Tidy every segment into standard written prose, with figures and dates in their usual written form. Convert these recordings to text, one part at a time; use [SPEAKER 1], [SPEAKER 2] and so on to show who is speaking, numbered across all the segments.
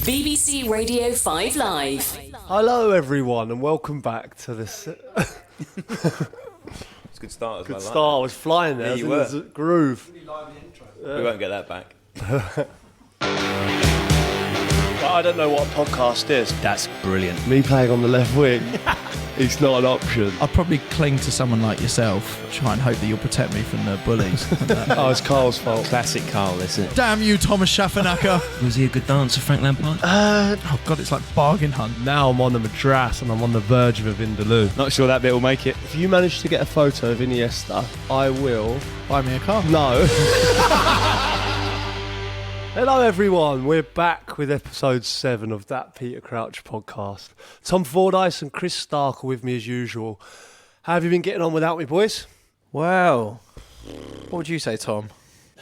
[SPEAKER 1] BBC Radio 5 Live.
[SPEAKER 2] Hello everyone and welcome back to this...
[SPEAKER 3] It's a good start as well.
[SPEAKER 2] Good start, I was flying there,
[SPEAKER 3] Yeah,
[SPEAKER 2] I was in the groove.
[SPEAKER 3] We won't get that back.
[SPEAKER 2] I don't know what a podcast is.
[SPEAKER 4] That's brilliant.
[SPEAKER 2] Me playing on the left wing, it's not an option.
[SPEAKER 5] I'd probably cling to someone like yourself, try and hope that you'll protect me from the bullies.
[SPEAKER 2] Oh, it's Carl's fault.
[SPEAKER 4] Classic Carl, isn't it?
[SPEAKER 5] Damn you, Thomas Schaffernacker.
[SPEAKER 4] Was he a good dancer, Frank Lampard?
[SPEAKER 5] Oh God, it's like bargain hunt.
[SPEAKER 2] Now I'm on the Madras and I'm on the verge of a Vindaloo.
[SPEAKER 4] Not sure that bit will make it.
[SPEAKER 2] If you manage to get a photo of Iniesta, I will...
[SPEAKER 5] Buy me a car.
[SPEAKER 2] No. Hello everyone, we're back with episode 7 of That Peter Crouch podcast. Tom Fordyce and Chris Stark are with me as usual. How have you been getting on without me, boys?
[SPEAKER 5] Wow. What would you say, Tom?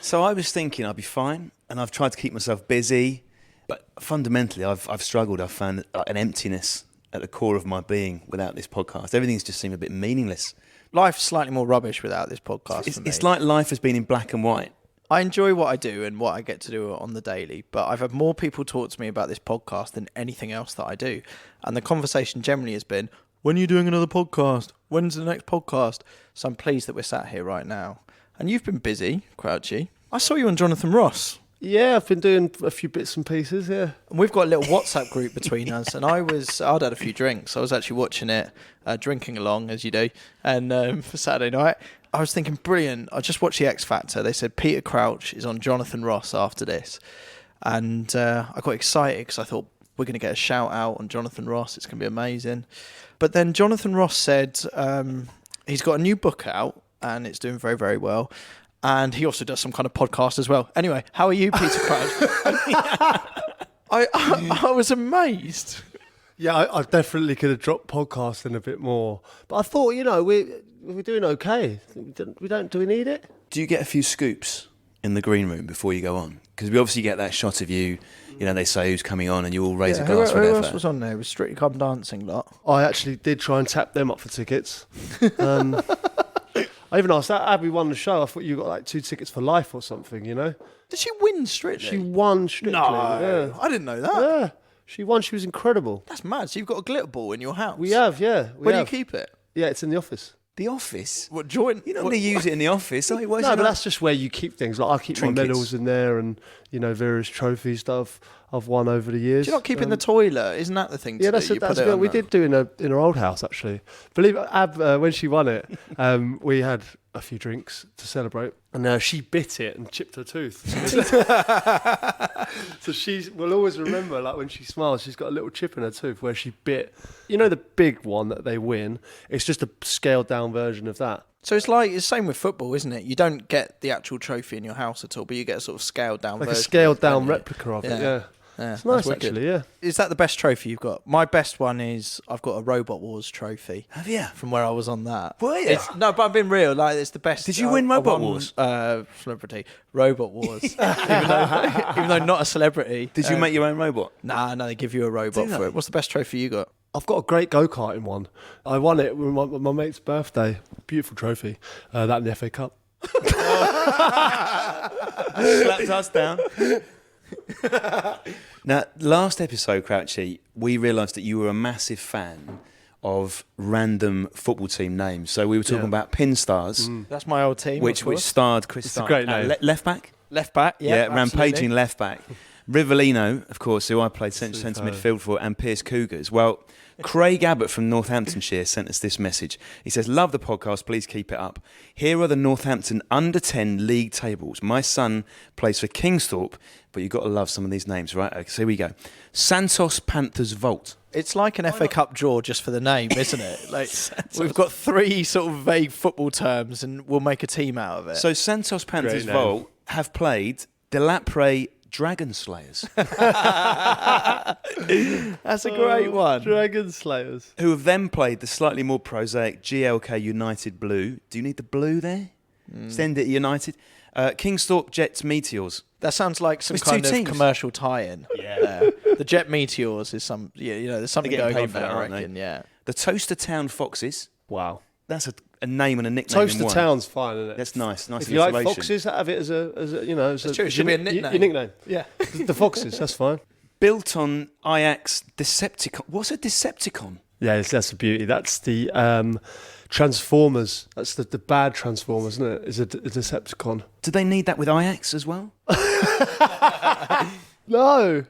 [SPEAKER 3] So I was thinking I'd be fine, and I've tried to keep myself busy, but fundamentally I've struggled. I've found an emptiness at the core of my being without this podcast. Everything's just seemed a bit meaningless.
[SPEAKER 5] Life's slightly more rubbish without this podcast for me.
[SPEAKER 3] It's like life has been in black and white.
[SPEAKER 5] I enjoy what I do and what I get to do on the daily, but I've had more people talk to me about this podcast than anything else that I do. And the conversation generally has been, when are you doing another podcast? When's the next podcast? So I'm pleased that we're sat here right now. And you've been busy, Crouchy. I saw you on Jonathan Ross.
[SPEAKER 2] Yeah, I've been doing a few bits and pieces, yeah.
[SPEAKER 5] And we've got a little WhatsApp group between us, and I'd had a few drinks. I was actually watching it, drinking along, as you do, and for Saturday night. I was thinking, brilliant. I just watched the X Factor. They said Peter Crouch is on Jonathan Ross after this. And I got excited because I thought, we're going to get a shout out on Jonathan Ross. It's going to be amazing. But then Jonathan Ross said he's got a new book out and it's doing very, very well. And he also does some kind of podcast as well. Anyway, how are you, Peter Crouch? I was amazed.
[SPEAKER 2] Yeah, I definitely could have dropped podcasting a bit more. But I thought, we're doing okay. Do we need it?
[SPEAKER 3] Do you get a few scoops in the green room before you go on? Because we obviously get that shot of you, they say who's coming on and you all raise a glass for
[SPEAKER 5] who
[SPEAKER 3] their
[SPEAKER 5] else was on there? It was Strictly Come Dancing lot.
[SPEAKER 2] I actually did try and tap them up for tickets. I even asked Abby won the show. I thought you got like 2 tickets for life or something,
[SPEAKER 5] Did she win Strictly?
[SPEAKER 2] She won Strictly.
[SPEAKER 5] No,
[SPEAKER 2] yeah.
[SPEAKER 5] I didn't know that.
[SPEAKER 2] Yeah, she won. She was incredible.
[SPEAKER 5] That's mad. So you've got a glitter ball in your house?
[SPEAKER 2] We have, yeah.
[SPEAKER 5] Where do you keep it?
[SPEAKER 2] Yeah, it's in the office.
[SPEAKER 3] The office?
[SPEAKER 5] What, joint?
[SPEAKER 3] You're not going to use it in the office.
[SPEAKER 2] No, but that's just where you keep things. Like I keep
[SPEAKER 3] Trinkets.
[SPEAKER 2] my medals in there and, various trophies that I've won over the years.
[SPEAKER 5] Do you not keep in the toilet? Isn't that the thing to
[SPEAKER 2] Yeah,
[SPEAKER 5] do?
[SPEAKER 2] that's what we did do in our old house, actually. Believe it, Ab, when she won it, we had a few drinks to celebrate, and she bit it and chipped her tooth. So she will always remember, like when she smiles, she's got a little chip in her tooth where she bit. The big one that they win. It's just a scaled down version of that.
[SPEAKER 5] So it's the same with football, isn't it? You don't get the actual trophy in your house at all, but you get a sort of scaled down version.
[SPEAKER 2] Like a scaled down replica of it, yeah.
[SPEAKER 5] Yeah,
[SPEAKER 2] it's nice,
[SPEAKER 5] that's wicked.
[SPEAKER 2] actually, yeah.
[SPEAKER 5] Is that the best trophy you've got? My best one is I've got a Robot Wars trophy.
[SPEAKER 3] Have you?
[SPEAKER 5] From where I was on that.
[SPEAKER 3] Were you?
[SPEAKER 5] No, but I've been real. It's the best.
[SPEAKER 3] Did you win Robot Wars?
[SPEAKER 5] Celebrity. Robot Wars. even though not a celebrity.
[SPEAKER 3] Did you make your own robot?
[SPEAKER 5] Nah, no, they give you a robot for it. What's the best trophy you got?
[SPEAKER 2] I've got a great go-karting one. I won it with my mate's birthday. Beautiful trophy. That in the FA Cup.
[SPEAKER 3] Slapped us down. Now, last episode, Crouchy, we realised that you were a massive fan of random football team names. So we were talking about Pin Stars.
[SPEAKER 5] That's my old team.
[SPEAKER 3] Which starred Chris
[SPEAKER 2] It's
[SPEAKER 3] Stark.
[SPEAKER 2] a great name.
[SPEAKER 3] Left back?
[SPEAKER 5] Left back, yeah.
[SPEAKER 3] Rampaging left back. Rivellino, of course, who I played centre midfield for, and Pierce Cougars. Well, Craig Abbott from Northamptonshire sent us this message. He says, love the podcast, please keep it up. Here are the Northampton under-10 league tables. My son plays for Kingsthorpe, but you've got to love some of these names, right? Okay, so here we go. Santos Panthers Vault.
[SPEAKER 5] It's like an FA Cup draw just for the name, isn't it? We've got 3 sort of vague football terms and we'll make a team out of it.
[SPEAKER 3] So Santos Panthers Vault have played Delapre Dragon Slayers.
[SPEAKER 5] That's a great one.
[SPEAKER 2] Dragon Slayers.
[SPEAKER 3] Who have then played the slightly more prosaic GLK United Blue. Do you need the blue there? Send it United. Kingsthorpe Jets Meteors.
[SPEAKER 5] That sounds like some
[SPEAKER 3] There's
[SPEAKER 5] kind
[SPEAKER 3] 2
[SPEAKER 5] of
[SPEAKER 3] teams.
[SPEAKER 5] commercial tie-in. Yeah. The Jet Meteors is some, there's something
[SPEAKER 3] They're
[SPEAKER 5] going
[SPEAKER 3] getting
[SPEAKER 5] on
[SPEAKER 3] paid for
[SPEAKER 5] there,
[SPEAKER 3] that,
[SPEAKER 5] I
[SPEAKER 3] aren't
[SPEAKER 5] reckon,
[SPEAKER 3] they?
[SPEAKER 5] yeah.
[SPEAKER 3] The Toaster Town Foxes.
[SPEAKER 2] Wow.
[SPEAKER 3] That's a name and a nickname in
[SPEAKER 2] Toaster
[SPEAKER 3] one.
[SPEAKER 2] Town's fine, isn't it?
[SPEAKER 3] That's nice. Nice
[SPEAKER 2] If you like
[SPEAKER 3] alliteration.
[SPEAKER 2] Foxes, have it as a
[SPEAKER 5] That's true. It should be a nickname.
[SPEAKER 2] Your nickname.
[SPEAKER 5] Yeah.
[SPEAKER 2] The Foxes, that's fine.
[SPEAKER 3] built on Ajax Decepticon. What's a Decepticon?
[SPEAKER 2] Yeah, that's the beauty. That's the Transformers. That's the bad Transformers, isn't it? It's a Decepticon.
[SPEAKER 3] Do they need that with Ajax as well?
[SPEAKER 2] No,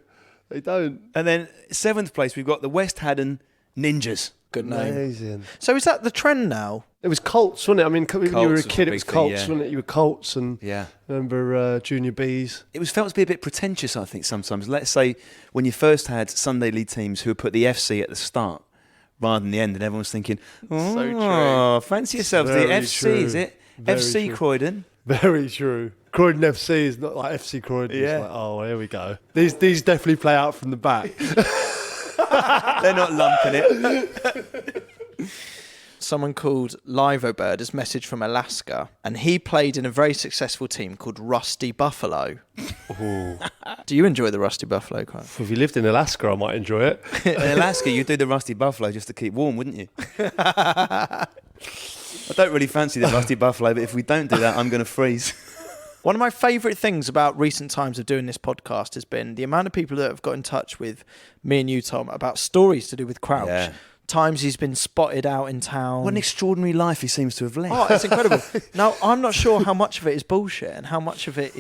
[SPEAKER 2] they don't.
[SPEAKER 3] And then 7th place, we've got the West Haddon Ninjas.
[SPEAKER 5] Good name.
[SPEAKER 2] Amazing.
[SPEAKER 5] So is that the trend now?
[SPEAKER 2] It was Colts, wasn't it? I mean, when you were a
[SPEAKER 3] was a
[SPEAKER 2] kid, it
[SPEAKER 3] big
[SPEAKER 2] was
[SPEAKER 3] thing,
[SPEAKER 2] Colts,
[SPEAKER 3] yeah.
[SPEAKER 2] wasn't it? You were Colts and
[SPEAKER 3] Yeah.
[SPEAKER 2] remember Junior Bees.
[SPEAKER 3] It was felt to be a bit pretentious, I think, sometimes. Let's say when you first had Sunday League teams who would put the FC at the start rather than the end, and everyone's thinking, oh, fancy yourself the
[SPEAKER 2] Very
[SPEAKER 3] FC,
[SPEAKER 2] true.
[SPEAKER 3] is it?
[SPEAKER 2] Very
[SPEAKER 3] FC
[SPEAKER 2] true.
[SPEAKER 3] Croydon.
[SPEAKER 2] Very true. Croydon FC is not like FC Croydon.
[SPEAKER 3] Yeah.
[SPEAKER 2] It's like, oh, here we go. These definitely play out from the back.
[SPEAKER 3] They're not lumping it.
[SPEAKER 5] Someone called Livobird has messaged from Alaska, and he played in a very successful team called Rusty Buffalo. Do you enjoy the Rusty Buffalo, Craig?
[SPEAKER 2] If you lived in Alaska, I might enjoy it.
[SPEAKER 3] In Alaska, you'd do the Rusty Buffalo just to keep warm, wouldn't you? I don't really fancy the Rusty Buffalo, but if we don't do that, I'm going to freeze.
[SPEAKER 5] One of my favourite things about recent times of doing this podcast has been the amount of people that have got in touch with me and you, Tom, about stories to do with Crouch.
[SPEAKER 3] Yeah.
[SPEAKER 5] Times he's been spotted out in town.
[SPEAKER 3] What an extraordinary life he seems to have led.
[SPEAKER 5] Oh, it's incredible. Now, I'm not sure how much of it is bullshit and how much of it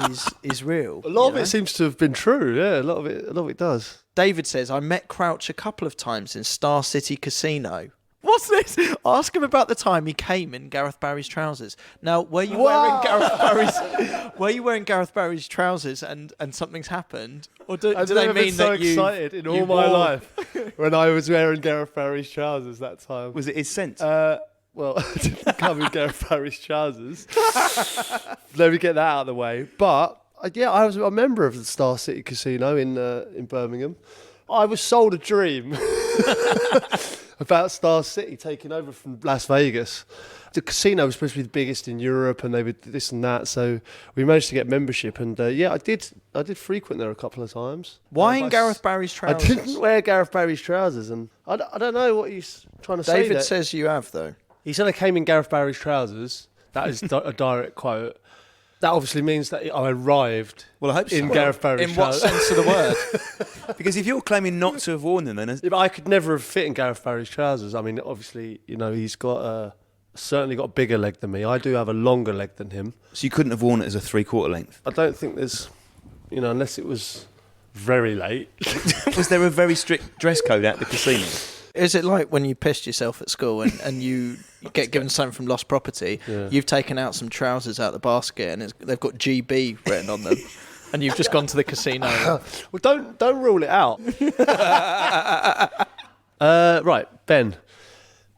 [SPEAKER 5] is real.
[SPEAKER 2] A lot of
[SPEAKER 5] you know?
[SPEAKER 2] it seems to have been true. Yeah, a lot of it does.
[SPEAKER 5] David says, I met Crouch a couple of times in Star City Casino. What's this? Ask him about the time he came in Gareth Barry's trousers. Now, were you wearing Gareth Barry's trousers and something's happened? Or do
[SPEAKER 2] I've
[SPEAKER 5] they
[SPEAKER 2] never
[SPEAKER 5] mean
[SPEAKER 2] been so
[SPEAKER 5] that you
[SPEAKER 2] excited in all
[SPEAKER 5] you
[SPEAKER 2] my
[SPEAKER 5] wore-
[SPEAKER 2] life when I was wearing Gareth Barry's trousers that time.
[SPEAKER 3] Was it his scent?
[SPEAKER 2] Well, I didn't come in Gareth Barry's trousers. Let me get that out of the way. But I was a member of the Star City Casino in Birmingham. I was sold a dream about Star City taking over from Las Vegas. The casino was supposed to be the biggest in Europe, and they would this and that. So we managed to get membership, and I did frequent there a couple of times.
[SPEAKER 5] Why in
[SPEAKER 2] But
[SPEAKER 5] Gareth Barry's
[SPEAKER 2] I
[SPEAKER 5] trousers?
[SPEAKER 2] didn't wear Gareth Barry's trousers, and I don't know what he's trying to say.
[SPEAKER 5] David
[SPEAKER 2] there.
[SPEAKER 5] says you have, though.
[SPEAKER 2] He said I came in Gareth Barry's trousers. That is a direct quote. That obviously means that I arrived
[SPEAKER 3] Well, I hope so.
[SPEAKER 2] in Gareth Barry's
[SPEAKER 5] In what
[SPEAKER 2] trousers.
[SPEAKER 5] sense of the word?
[SPEAKER 3] Because if you're claiming not to have worn them, then
[SPEAKER 2] Yeah, but I could never have fit in Gareth Barry's trousers. I mean, obviously, he's got certainly got a bigger leg than me. I do have a longer leg than him.
[SPEAKER 3] so you couldn't have worn it as a 3/4 length.
[SPEAKER 2] I don't think there's, unless it was very late.
[SPEAKER 3] Was there a very strict dress code at the casino?
[SPEAKER 5] Is it like when you pissed yourself at school and you get given something from lost property,
[SPEAKER 2] Yeah.
[SPEAKER 5] you've taken out some trousers out of the basket and they've got GB written on them, and you've just gone to the casino?
[SPEAKER 2] Well, don't rule it out. Right, Ben.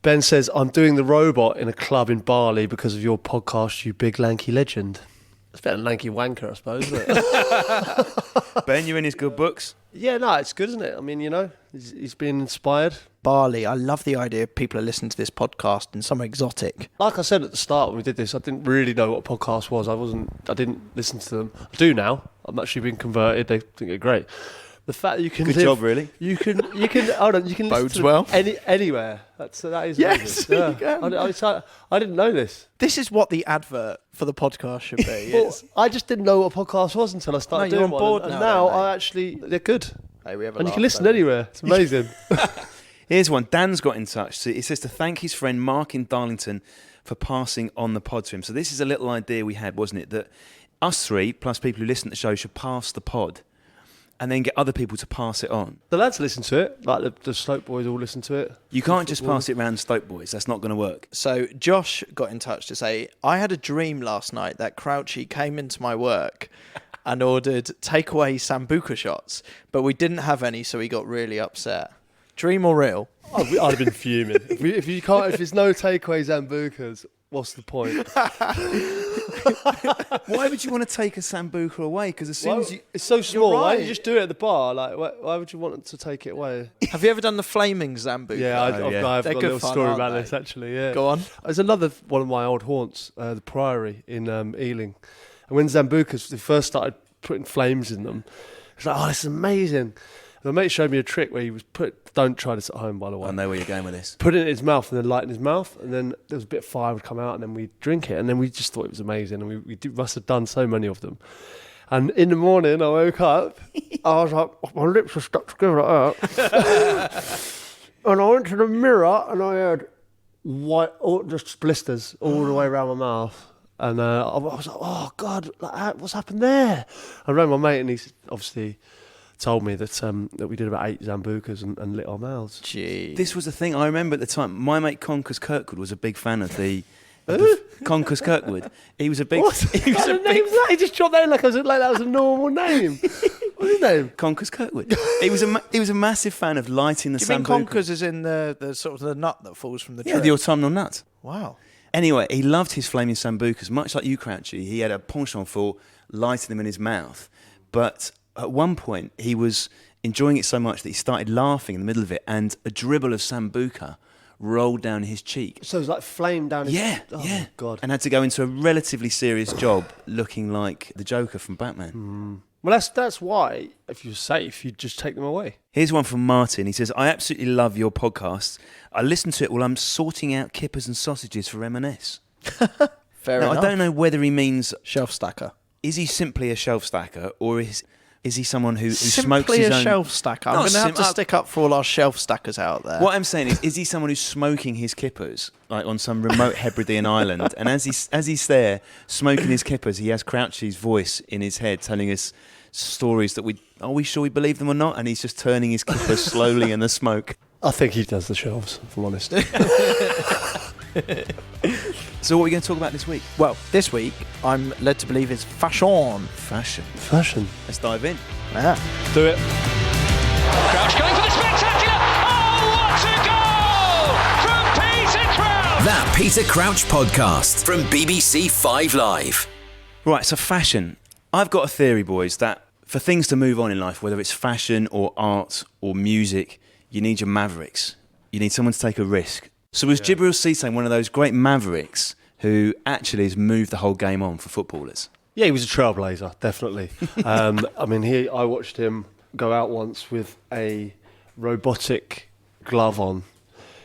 [SPEAKER 2] Ben says, I'm doing the robot in a club in Bali because of your podcast, you big lanky legend. It's a bit of a lanky wanker, I suppose, isn't it?
[SPEAKER 3] Ben, you're in his good books.
[SPEAKER 2] Yeah, no, it's good, isn't it? I mean, he's been inspired.
[SPEAKER 5] Bali, I love the idea of people are listening to this podcast in somewhere exotic.
[SPEAKER 2] Like I said at the start when we did this, I didn't really know what a podcast was. I didn't listen to them. I do now. I'm actually been converted. They think they're great. The fact that you can
[SPEAKER 3] Good
[SPEAKER 2] live,
[SPEAKER 3] job, really.
[SPEAKER 2] You can hold on. You can listen
[SPEAKER 5] Bodes
[SPEAKER 2] to them
[SPEAKER 5] well.
[SPEAKER 2] anywhere. That is
[SPEAKER 5] Yes,
[SPEAKER 2] amazing.
[SPEAKER 5] you can.
[SPEAKER 2] I didn't know this.
[SPEAKER 5] This is what the advert for the podcast should be.
[SPEAKER 2] Well,
[SPEAKER 5] It's,
[SPEAKER 2] I just didn't know what a podcast was until I started
[SPEAKER 5] No, you're
[SPEAKER 2] doing
[SPEAKER 5] on
[SPEAKER 2] one.
[SPEAKER 5] board
[SPEAKER 2] And
[SPEAKER 5] now,
[SPEAKER 2] now
[SPEAKER 5] then, mate.
[SPEAKER 2] they're good.
[SPEAKER 5] hey, we have a
[SPEAKER 2] And you
[SPEAKER 5] laugh,
[SPEAKER 2] can listen
[SPEAKER 5] don't we?
[SPEAKER 2] anywhere. It's amazing.
[SPEAKER 3] Here's one. Dan's got in touch. So he says to thank his friend Mark in Darlington for passing on the pod to him. So this is a little idea we had, wasn't it? That us three, plus people who listen to the show, should pass the pod and then get other people to pass it on.
[SPEAKER 2] The lads listen to it. Like the Stoke boys all listen to it.
[SPEAKER 3] You can't just pass it around Stoke boys. That's not going to work.
[SPEAKER 5] So Josh got in touch to say, I had a dream last night that Crouchy came into my work and ordered takeaway Sambuca shots, but we didn't have any, so he got really upset. Dream or real?
[SPEAKER 2] I'd have been fuming. If there's no takeaways and Zambucas, what's the point?
[SPEAKER 3] Why would you want to take a Sambuca away? Because as soon as you...
[SPEAKER 2] It's so small. Why don't you
[SPEAKER 5] right.
[SPEAKER 2] just do it at the bar? Like, why would you want to take it away?
[SPEAKER 5] Have you ever done the flaming Sambuca?
[SPEAKER 2] Yeah, I've
[SPEAKER 3] yeah.
[SPEAKER 2] got
[SPEAKER 5] They're
[SPEAKER 2] a
[SPEAKER 5] good
[SPEAKER 2] little
[SPEAKER 5] fun,
[SPEAKER 2] story
[SPEAKER 5] aren't
[SPEAKER 2] about
[SPEAKER 5] they?
[SPEAKER 2] this actually. Yeah,
[SPEAKER 5] Go on.
[SPEAKER 2] There's another one of my old haunts, the Priory in Ealing, and when Zambucas they first started putting flames in them, it's like, oh, this is amazing. And my mate showed me a trick where he was don't try this at home, by the way.
[SPEAKER 3] I know where you're going with this.
[SPEAKER 2] Put it in his mouth and then light in his mouth, and then there was a bit of fire would come out, and then we'd drink it, and then we just thought it was amazing, and we must have done so many of them. And in the morning, I woke up, I was like, my lips are stuck together like that. And I went to the mirror and I had just blisters all the way around my mouth. And I was like, oh, God, what's happened there? I rang my mate and he's obviously told me that we did about 8 Sambucas and lit our mouths.
[SPEAKER 5] Gee.
[SPEAKER 3] This was the thing I remember at the time. My mate Conkers Kirkwood was a big fan of the Conkers Kirkwood. He was a big.
[SPEAKER 2] What?
[SPEAKER 3] He was a
[SPEAKER 2] What name's that? He just dropped that in like that was a normal name. What's his name?
[SPEAKER 3] Conkers Kirkwood. He was a massive fan of lighting the
[SPEAKER 5] Do you mean
[SPEAKER 3] Sambuca.
[SPEAKER 5] conkers is in the sort of the nut that falls from the tree?
[SPEAKER 3] Yeah, the autumnal nut.
[SPEAKER 5] Wow.
[SPEAKER 3] Anyway, he loved his flaming Sambucas, much like you, Crouchy. He had a penchant for lighting them in his mouth. But at one point, he was enjoying it so much that he started laughing in the middle of it, and a dribble of Sambuca rolled down his cheek.
[SPEAKER 2] So it was like flame down his...
[SPEAKER 3] Yeah,
[SPEAKER 2] oh,
[SPEAKER 3] yeah.
[SPEAKER 2] God.
[SPEAKER 3] And had to go into a relatively serious job looking like the Joker from Batman.
[SPEAKER 2] Well, that's why, if you're safe, you just take them away.
[SPEAKER 3] Here's one from Martin. He says, I absolutely love your podcast. I listen to it while I'm sorting out kippers and sausages for M&S.
[SPEAKER 5] Fair
[SPEAKER 3] Now,
[SPEAKER 5] enough.
[SPEAKER 3] I don't know whether he means,
[SPEAKER 5] Shelf stacker.
[SPEAKER 3] is he simply a shelf stacker, or is he someone who
[SPEAKER 5] Simply
[SPEAKER 3] smokes his
[SPEAKER 5] a
[SPEAKER 3] own...
[SPEAKER 5] shelf stacker. I'm
[SPEAKER 3] No,
[SPEAKER 5] going to have to
[SPEAKER 3] sim-
[SPEAKER 5] stick up for all our shelf stackers out there.
[SPEAKER 3] What I'm saying is he someone who's smoking his kippers, like on some remote Hebridean island, and as he's there smoking his kippers, he has Crouchy's voice in his head telling us stories that are we sure we believe them or not? And he's just turning his kippers slowly in the smoke.
[SPEAKER 2] I think he does the shelves, if I'm honest.
[SPEAKER 3] So what are we going to talk about this week?
[SPEAKER 5] Well, this week, I'm led to believe it's fashion.
[SPEAKER 3] Fashion.
[SPEAKER 2] Fashion.
[SPEAKER 3] Let's dive in.
[SPEAKER 5] Yeah.
[SPEAKER 2] Do it.
[SPEAKER 6] Crouch going for the spectacular. Oh, what a goal from Peter Crouch!
[SPEAKER 7] That Peter Crouch podcast from BBC 5 Live.
[SPEAKER 3] Right, so fashion. I've got a theory, boys, that for things to move on in life, whether it's fashion or art or music, you need your mavericks. You need someone to take a risk. So was Djibril Cissé one of those great mavericks who actually has moved the whole game on for footballers?
[SPEAKER 2] Yeah, he was a trailblazer, definitely. I mean, I watched him go out once with a robotic glove on.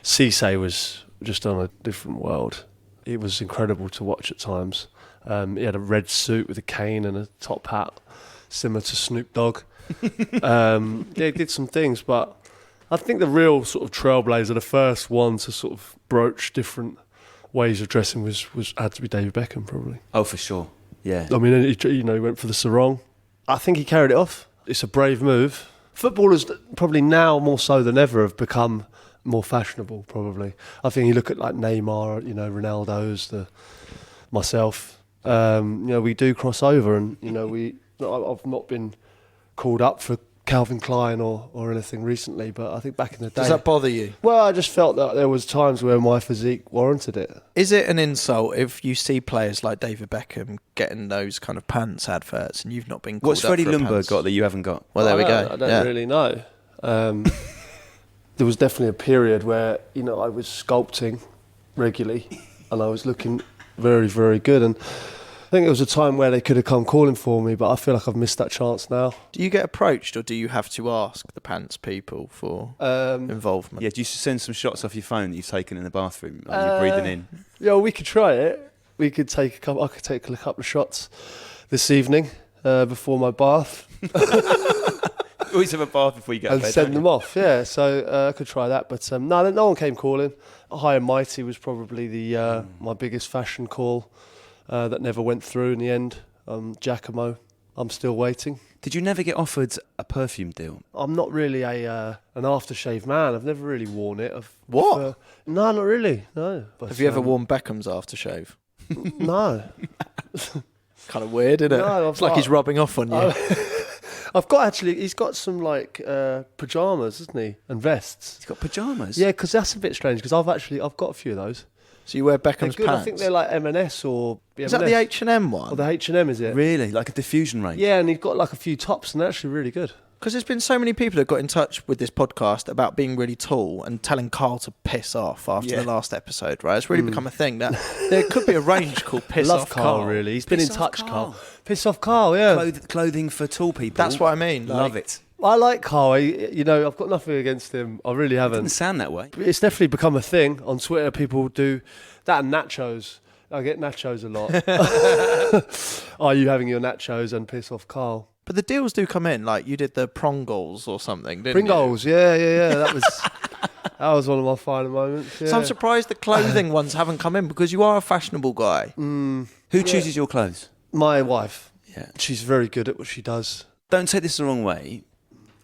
[SPEAKER 2] Cissé was just on a different world. It was incredible to watch at times. He had a red suit with a cane and a top hat, similar to Snoop Dogg. Yeah, he did some things, but I think the real sort of trailblazer, the first one to sort of broach different ways of dressing had to be David Beckham, probably.
[SPEAKER 3] Oh, for sure. Yeah.
[SPEAKER 2] I mean, he went for the sarong. I think he carried it off. It's a brave move. Footballers probably now more so than ever have become more fashionable, probably. I think you look at like Neymar, Ronaldo's, myself. We do cross over, and I've not been called up for Calvin Klein or anything recently, but I think back in the day...
[SPEAKER 5] Does that bother you?
[SPEAKER 2] Well, I just felt that there was times where my physique warranted it.
[SPEAKER 5] Is it an insult if you see players like David Beckham getting those kind of pants adverts and you've not been called
[SPEAKER 3] What's
[SPEAKER 5] up
[SPEAKER 3] Freddie
[SPEAKER 5] for a
[SPEAKER 3] Ljungberg
[SPEAKER 5] pants?
[SPEAKER 3] got that you haven't got?
[SPEAKER 5] Well, there we go.
[SPEAKER 2] I don't really know. There was definitely a period where, I was sculpting regularly and I was looking very, very good. And I think it was a time where they could have come calling for me, but I feel like I've missed that chance now.
[SPEAKER 5] Do you get approached or do you have to ask the pants people for involvement?
[SPEAKER 3] Yeah, do you send some shots off your phone that you've taken in the bathroom? Like you're breathing in.
[SPEAKER 2] Yeah, we could try it. I could take a couple of shots this evening before my bath.
[SPEAKER 3] Always have a bath before you get
[SPEAKER 2] And
[SPEAKER 3] to bed,
[SPEAKER 2] send
[SPEAKER 3] don't
[SPEAKER 2] them off, yeah. So I could try that, but no one came calling. High and Mighty was probably my biggest fashion call that never went through in the end. Giacomo, I'm still waiting.
[SPEAKER 3] Did you never get offered a perfume deal?
[SPEAKER 2] I'm not really an aftershave man. I've never really worn it.
[SPEAKER 5] What?
[SPEAKER 2] No, not really. No. But,
[SPEAKER 5] Have you ever worn Beckham's aftershave?
[SPEAKER 2] No.
[SPEAKER 5] Kind of weird, isn't it?
[SPEAKER 2] No,
[SPEAKER 5] it's like he's rubbing off on you.
[SPEAKER 2] I've got he's got some like pyjamas, isn't he? And vests.
[SPEAKER 3] He's got pyjamas?
[SPEAKER 2] Yeah, because that's a bit strange because I've got a few of those.
[SPEAKER 5] So you wear
[SPEAKER 2] They're
[SPEAKER 5] Beckham's
[SPEAKER 2] good.
[SPEAKER 5] pants?
[SPEAKER 2] I think they're like M&S or...
[SPEAKER 5] Is that the H&M one?
[SPEAKER 2] Or the H&M, is it?
[SPEAKER 3] Really? Like a diffusion range?
[SPEAKER 2] Yeah, and he's got like a few tops and they're actually really good.
[SPEAKER 5] Because there's been so many people that got in touch with this podcast about being really tall and telling Carl to piss off after the last episode, right? It's really become a thing. That there could be a range called Piss
[SPEAKER 2] Love
[SPEAKER 5] Off
[SPEAKER 2] Carl, really. He's been
[SPEAKER 3] Piss
[SPEAKER 2] in
[SPEAKER 3] off
[SPEAKER 2] touch,
[SPEAKER 3] Carl.
[SPEAKER 2] Carl. Piss off Carl, yeah.
[SPEAKER 3] Clothing for tall people.
[SPEAKER 5] That's what I mean.
[SPEAKER 3] Love it.
[SPEAKER 2] I like Carl. I've got nothing against him. I really
[SPEAKER 3] It
[SPEAKER 2] haven't.
[SPEAKER 3] doesn't sound that way.
[SPEAKER 2] It's definitely become a thing on Twitter. People do that and nachos. I get nachos a lot. Are you having your nachos and piss off Carl?
[SPEAKER 5] But the deals do come in. Like, you did the Pringles or something, didn't
[SPEAKER 2] Pringles, yeah. That was one of my finer moments. Yeah.
[SPEAKER 5] So I'm surprised the clothing ones haven't come in, because you are a fashionable guy.
[SPEAKER 3] Who chooses your clothes?
[SPEAKER 2] My wife.
[SPEAKER 3] Yeah.
[SPEAKER 2] She's very good at what she does.
[SPEAKER 3] Don't take this the wrong way,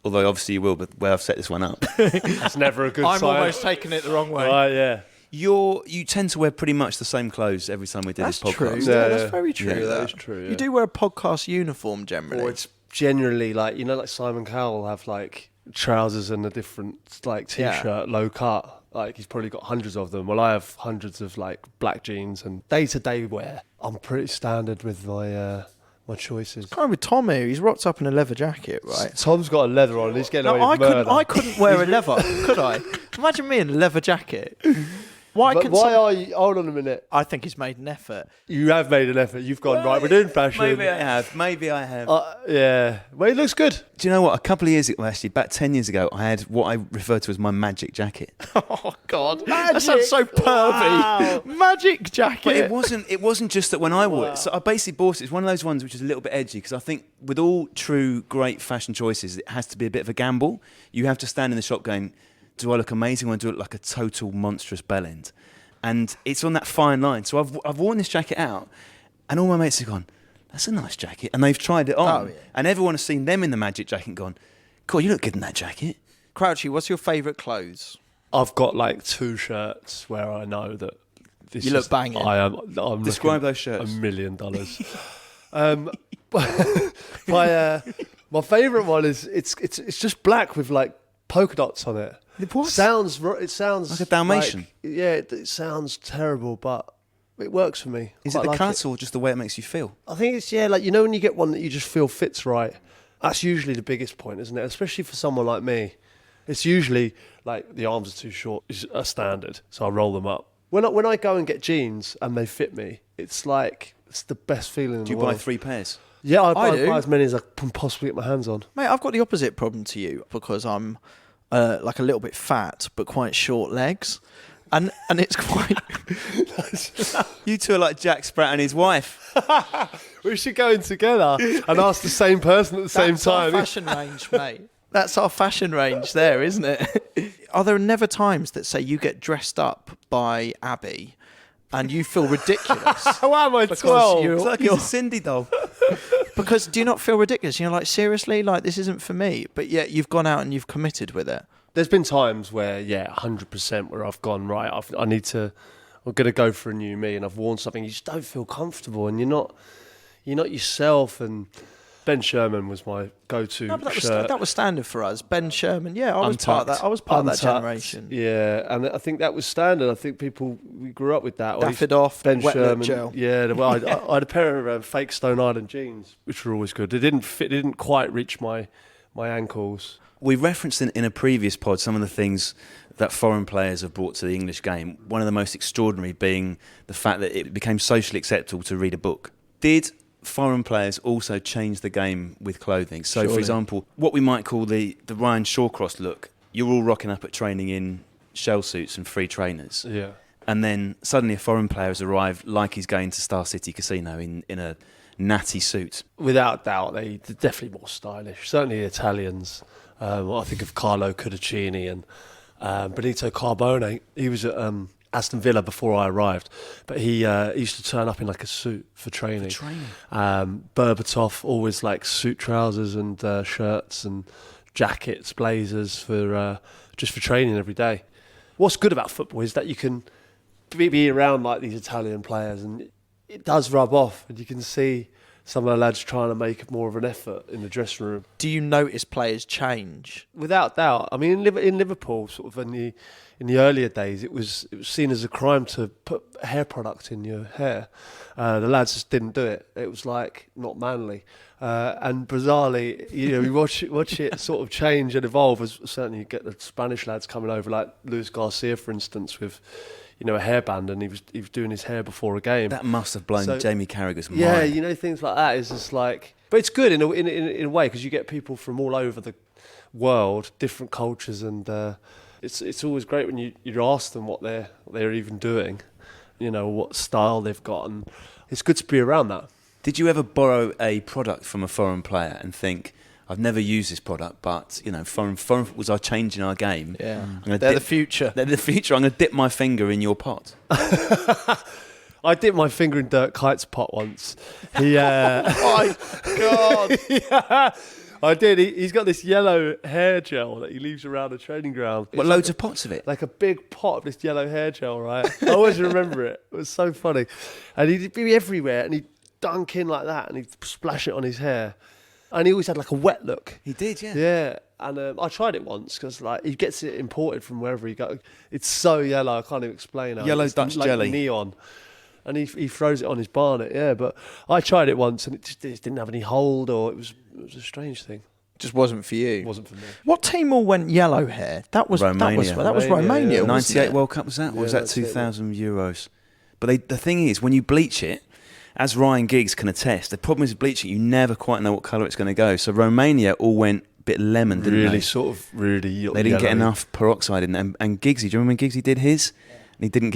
[SPEAKER 3] although obviously you will, but where I've set this one up.
[SPEAKER 2] That's never a good sign.
[SPEAKER 5] I'm almost taking it the wrong way.
[SPEAKER 2] Right, yeah.
[SPEAKER 3] You tend to wear pretty much the same clothes every time we do
[SPEAKER 5] That's
[SPEAKER 3] this podcast.
[SPEAKER 5] true.
[SPEAKER 2] Yeah,
[SPEAKER 5] That's
[SPEAKER 2] yeah.
[SPEAKER 5] very true.
[SPEAKER 2] Yeah, that is true, yeah.
[SPEAKER 5] You do wear a podcast uniform generally.
[SPEAKER 2] Or it's generally like, like Simon Cowell will have like trousers and a different like t-shirt, low cut. Like he's probably got hundreds of them. Well, I have hundreds of like black jeans and day-to-day wear. I'm pretty standard with my my choices.
[SPEAKER 5] Kind of with Tom here, he's rocked up in a leather jacket, right?
[SPEAKER 2] Tom's got a leather on. He's getting away with murder.
[SPEAKER 5] I couldn't wear a leather, could I? Imagine me in a leather jacket. Why
[SPEAKER 2] are you? Hold on a minute.
[SPEAKER 5] I think he's made an effort.
[SPEAKER 2] You have made an effort. You've gone right. We're doing fashion.
[SPEAKER 3] Maybe I have.
[SPEAKER 2] Yeah. Well, it looks good.
[SPEAKER 3] Do you know what? A couple of years ago, actually, about 10 years ago, I had what I refer to as my magic jacket.
[SPEAKER 5] Oh God, that sounds so pervy.
[SPEAKER 2] Wow.
[SPEAKER 5] Magic jacket.
[SPEAKER 3] But it wasn't just that when I wore it. So I basically bought it. It's one of those ones which is a little bit edgy, because I think with all true great fashion choices, it has to be a bit of a gamble. You have to stand in the shop going, do I look amazing or do I look like a total monstrous bellend? And it's on that fine line. So I've worn this jacket out, and all my mates have gone, that's a nice jacket. And they've tried it on.
[SPEAKER 5] Oh, yeah.
[SPEAKER 3] And everyone has seen them in the magic jacket and gone, God, you look good in that jacket.
[SPEAKER 5] Crouchy, what's your favourite clothes?
[SPEAKER 2] I've got like 2 shirts where I know that this
[SPEAKER 5] You look banging.
[SPEAKER 2] I'm
[SPEAKER 3] Describe
[SPEAKER 2] looking
[SPEAKER 3] those shirts.
[SPEAKER 2] $1 million. My favourite one is it's just black with like polka dots on it.
[SPEAKER 3] What?
[SPEAKER 2] It sounds
[SPEAKER 3] Like a Dalmatian?
[SPEAKER 2] It sounds terrible, but it works for me.
[SPEAKER 3] Is
[SPEAKER 2] Quite
[SPEAKER 3] it the
[SPEAKER 2] like
[SPEAKER 3] cut or just the way it makes you feel?
[SPEAKER 2] I think it's like when you get one that you just feel fits right. That's usually the biggest point, isn't it? Especially for someone like me. It's usually like the arms are too short is a standard, so I roll them up. When I go and get jeans and they fit me, it's like it's the best feeling in
[SPEAKER 3] Do
[SPEAKER 2] the
[SPEAKER 3] you
[SPEAKER 2] world.
[SPEAKER 3] buy 3 pairs?
[SPEAKER 2] Yeah, I
[SPEAKER 5] do.
[SPEAKER 2] buy as many as I can possibly get my hands on.
[SPEAKER 5] Mate, I've got the opposite problem to you, because I'm like a little bit fat but quite short legs, and it's quite.
[SPEAKER 3] You two are like Jack Spratt and his wife.
[SPEAKER 2] We should go in together and ask the same person at the same
[SPEAKER 5] That's our
[SPEAKER 2] time.
[SPEAKER 5] fashion range, mate. That's our fashion range there, isn't it? Are there never times that say you get dressed up by Abby and you feel ridiculous?
[SPEAKER 2] Why am I
[SPEAKER 5] Because
[SPEAKER 2] 12?
[SPEAKER 5] you're-
[SPEAKER 3] It's like he's a Cindy doll.
[SPEAKER 5] Because do you not feel ridiculous? You're like, seriously, like this isn't for me. But yet you've gone out and you've committed with it.
[SPEAKER 2] There's been times where, 100% where I've gone, right, I'm going to go for a new me, and I've worn something, you just don't feel comfortable, and you're not yourself. And Ben Sherman was my go-to
[SPEAKER 5] No, but
[SPEAKER 2] shirt.
[SPEAKER 5] that was standard for us. Ben Sherman, yeah, I was part of that. I was part of that
[SPEAKER 2] Untucked.
[SPEAKER 5] generation.
[SPEAKER 2] Yeah, and I think that was standard. I think we grew up with that.
[SPEAKER 5] Daffodil,
[SPEAKER 2] Ben
[SPEAKER 5] wet lip
[SPEAKER 2] Sherman.
[SPEAKER 5] gel.
[SPEAKER 2] Yeah, I had a pair of fake Stone Island jeans, which were always good. They didn't fit. They didn't quite reach my ankles.
[SPEAKER 3] We referenced in a previous pod some of the things that foreign players have brought to the English game, one of the most extraordinary being the fact that it became socially acceptable to read a book. Did foreign players also change the game with clothing? So,
[SPEAKER 2] Surely.
[SPEAKER 3] for example, what we might call the Ryan Shawcross look, you're all rocking up at training in shell suits and free trainers.
[SPEAKER 2] Yeah.
[SPEAKER 3] And then suddenly a foreign player has arrived like he's going to Star City Casino in a natty suit.
[SPEAKER 2] Without doubt, they're definitely more stylish. Certainly the Italians. I think of Carlo Cudicini and Benito Carbone. He was at Aston Villa before I arrived, but he used to turn up in like a suit for training. Berbatov, always like suit trousers and shirts and jackets, blazers for just for training every day. What's good about football is that you can be around like these Italian players, and it does rub off, and you can see some of the lads trying to make more of an effort in the dressing room.
[SPEAKER 5] Do you notice players change?
[SPEAKER 2] Without doubt. I mean, in Liverpool, sort of in the earlier days, it was seen as a crime to put hair product in your hair. The lads just didn't do it. It was like not manly. And bizarrely, we watch it sort of change and evolve. As certainly you get the Spanish lads coming over, like Luis Garcia, for instance, with a hairband, and he was doing his hair before a game.
[SPEAKER 3] That must have blown Jamie Carragher's mind.
[SPEAKER 2] Yeah, things like that is just like, but it's good in a way, because you get people from all over the world, different cultures, and it's always great when you ask them what they're even doing. what style they've got, and it's good to be around that.
[SPEAKER 3] Did you ever borrow a product from a foreign player and think, I've never used this product, but foreign footballs are changing our game.
[SPEAKER 5] Yeah,
[SPEAKER 3] they're
[SPEAKER 5] the future.
[SPEAKER 3] They're the future. I'm going to dip my finger in your pot.
[SPEAKER 2] I dipped my finger in Dirk Kuyt's pot once. He,
[SPEAKER 5] Oh my God.
[SPEAKER 2] yeah, I did. He's got this yellow hair gel that he leaves around the training ground.
[SPEAKER 3] What,
[SPEAKER 2] It's
[SPEAKER 3] loads
[SPEAKER 2] like
[SPEAKER 3] of pots of it?
[SPEAKER 2] like a big pot of this yellow hair gel, right? I always remember it. It was so funny. And he'd be everywhere, and he'd dunk in like that, and he'd splash it on his hair. And he always had like a wet look.
[SPEAKER 3] He did, yeah.
[SPEAKER 2] Yeah, and I tried it once because like he gets it imported from wherever he goes. It's so yellow, I can't even explain it.
[SPEAKER 3] Yellow
[SPEAKER 2] It's
[SPEAKER 3] Dutch
[SPEAKER 2] like
[SPEAKER 3] jelly.
[SPEAKER 2] neon. And he throws it on his barnet, yeah. But I tried it once, and it didn't have any hold, or it was a strange thing.
[SPEAKER 5] Just wasn't for you.
[SPEAKER 2] It wasn't for me.
[SPEAKER 5] What team all went yellow hair? That was
[SPEAKER 3] Romania.
[SPEAKER 5] That was
[SPEAKER 2] Romania,
[SPEAKER 5] Romania.
[SPEAKER 2] yeah.
[SPEAKER 5] wasn't
[SPEAKER 3] 98
[SPEAKER 5] it?
[SPEAKER 3] World Cup was that? Or was
[SPEAKER 2] Yeah,
[SPEAKER 3] that
[SPEAKER 2] that's it,
[SPEAKER 3] 2,000 Euros? But the thing is, when you bleach it, as Ryan Giggs can attest, the problem is with bleaching, you never quite know what colour it's going to go. So Romania all went a bit lemon, didn't they?
[SPEAKER 2] Really
[SPEAKER 3] They didn't get enough peroxide in, and Giggsy, do you remember when Giggsy did his? And he didn't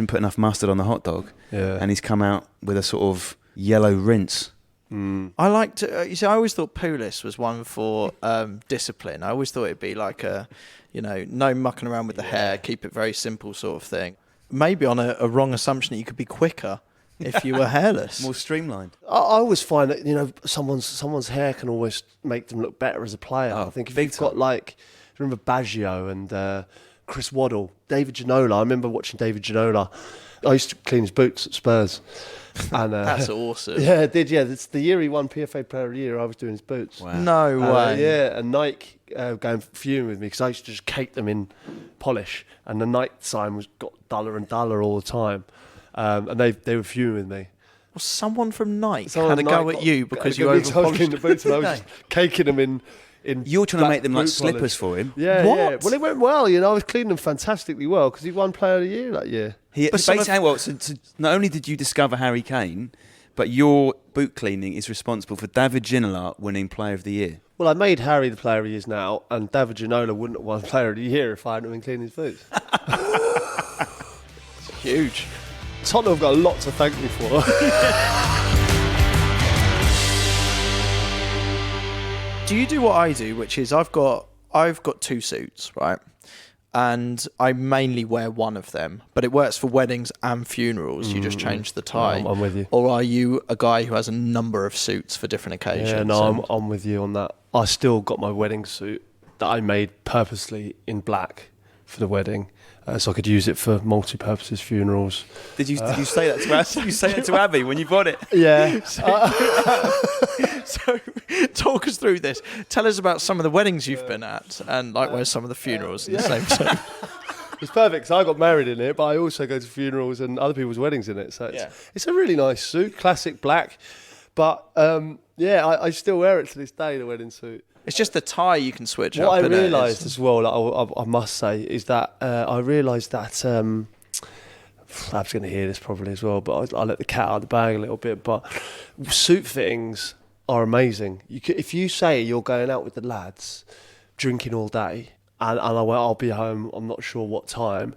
[SPEAKER 3] put enough mustard on the hot dog.
[SPEAKER 2] Yeah.
[SPEAKER 3] And he's come out with a sort of yellow rinse.
[SPEAKER 5] I like to. You see, I always thought Pulis was one for discipline. I always thought it'd be like no mucking around with the hair, keep it very simple sort of thing. Maybe on a wrong assumption that you could be quicker if you were hairless.
[SPEAKER 3] More streamlined.
[SPEAKER 2] I always find that someone's hair can always make them look better as a player.
[SPEAKER 3] Oh,
[SPEAKER 2] I think if
[SPEAKER 3] big
[SPEAKER 2] you've got like, remember Baggio and Chris Waddle, David Ginola. I remember watching David Ginola. I used to clean his boots at Spurs. And
[SPEAKER 5] That's awesome.
[SPEAKER 2] Yeah, it did. Yeah, it's the year he won PFA Player of the Year. I was doing his boots.
[SPEAKER 3] Wow.
[SPEAKER 5] No way.
[SPEAKER 2] Yeah, and Nike going fuming with me because I used to just cake them in polish, and the Nike sign got duller and duller all the time, and they were fuming with me.
[SPEAKER 5] Well, someone from Nike
[SPEAKER 2] Someone
[SPEAKER 5] had a
[SPEAKER 2] at
[SPEAKER 5] go
[SPEAKER 2] Nike
[SPEAKER 5] at you
[SPEAKER 2] got-
[SPEAKER 5] because
[SPEAKER 2] got
[SPEAKER 5] you
[SPEAKER 2] me 'cause I was cleaning
[SPEAKER 5] overpolished.
[SPEAKER 2] the boots, and I was just caking them in.
[SPEAKER 3] You're trying to
[SPEAKER 2] black
[SPEAKER 3] make them like
[SPEAKER 2] boot
[SPEAKER 3] slippers
[SPEAKER 2] polish.
[SPEAKER 3] for him.
[SPEAKER 2] Yeah,
[SPEAKER 5] What?
[SPEAKER 2] yeah. Well, it went well. I was cleaning them fantastically well because he won Player of the Year that year.
[SPEAKER 3] So not only did you discover Harry Kane, but your boot cleaning is responsible for David Ginola winning Player of the Year.
[SPEAKER 2] Well, I made Harry the Player of the Year now, and David Ginola wouldn't have won Player of the Year if I hadn't been cleaning his boots.
[SPEAKER 5] Huge.
[SPEAKER 2] Tottenham have got a lot to thank me for.
[SPEAKER 5] Do you do what I do, which is I've got 2 suits, right? And I mainly wear one of them, but it works for weddings and funerals. You just change the tie.
[SPEAKER 2] I'm with you.
[SPEAKER 5] Or are you a guy who has a number of suits for different occasions?
[SPEAKER 2] Yeah, no, I'm with you on that. I still got my wedding suit that I made purposely in black for the wedding, so I could use it for multi-purposes funerals.
[SPEAKER 3] Did you say that to us? Did you say that to Abby when you bought it?
[SPEAKER 2] Yeah.
[SPEAKER 5] So talk us through this. Tell us about some of the weddings you've been at, and likewise some of the funerals in the same suit.
[SPEAKER 2] It's perfect because I got married in it, but I also go to funerals and other people's weddings in it. So it's a really nice suit, classic black. But I still wear it to this day, the wedding suit.
[SPEAKER 5] It's just the tie you can switch up.
[SPEAKER 2] What I
[SPEAKER 5] innit?
[SPEAKER 2] realised as well, I must say, is that I realised that Fab's going to hear this probably as well, but I let the cat out of the bag a little bit. But suit fittings are amazing. If you say you're going out with the lads, drinking all day, and I'll be home, I'm not sure what time,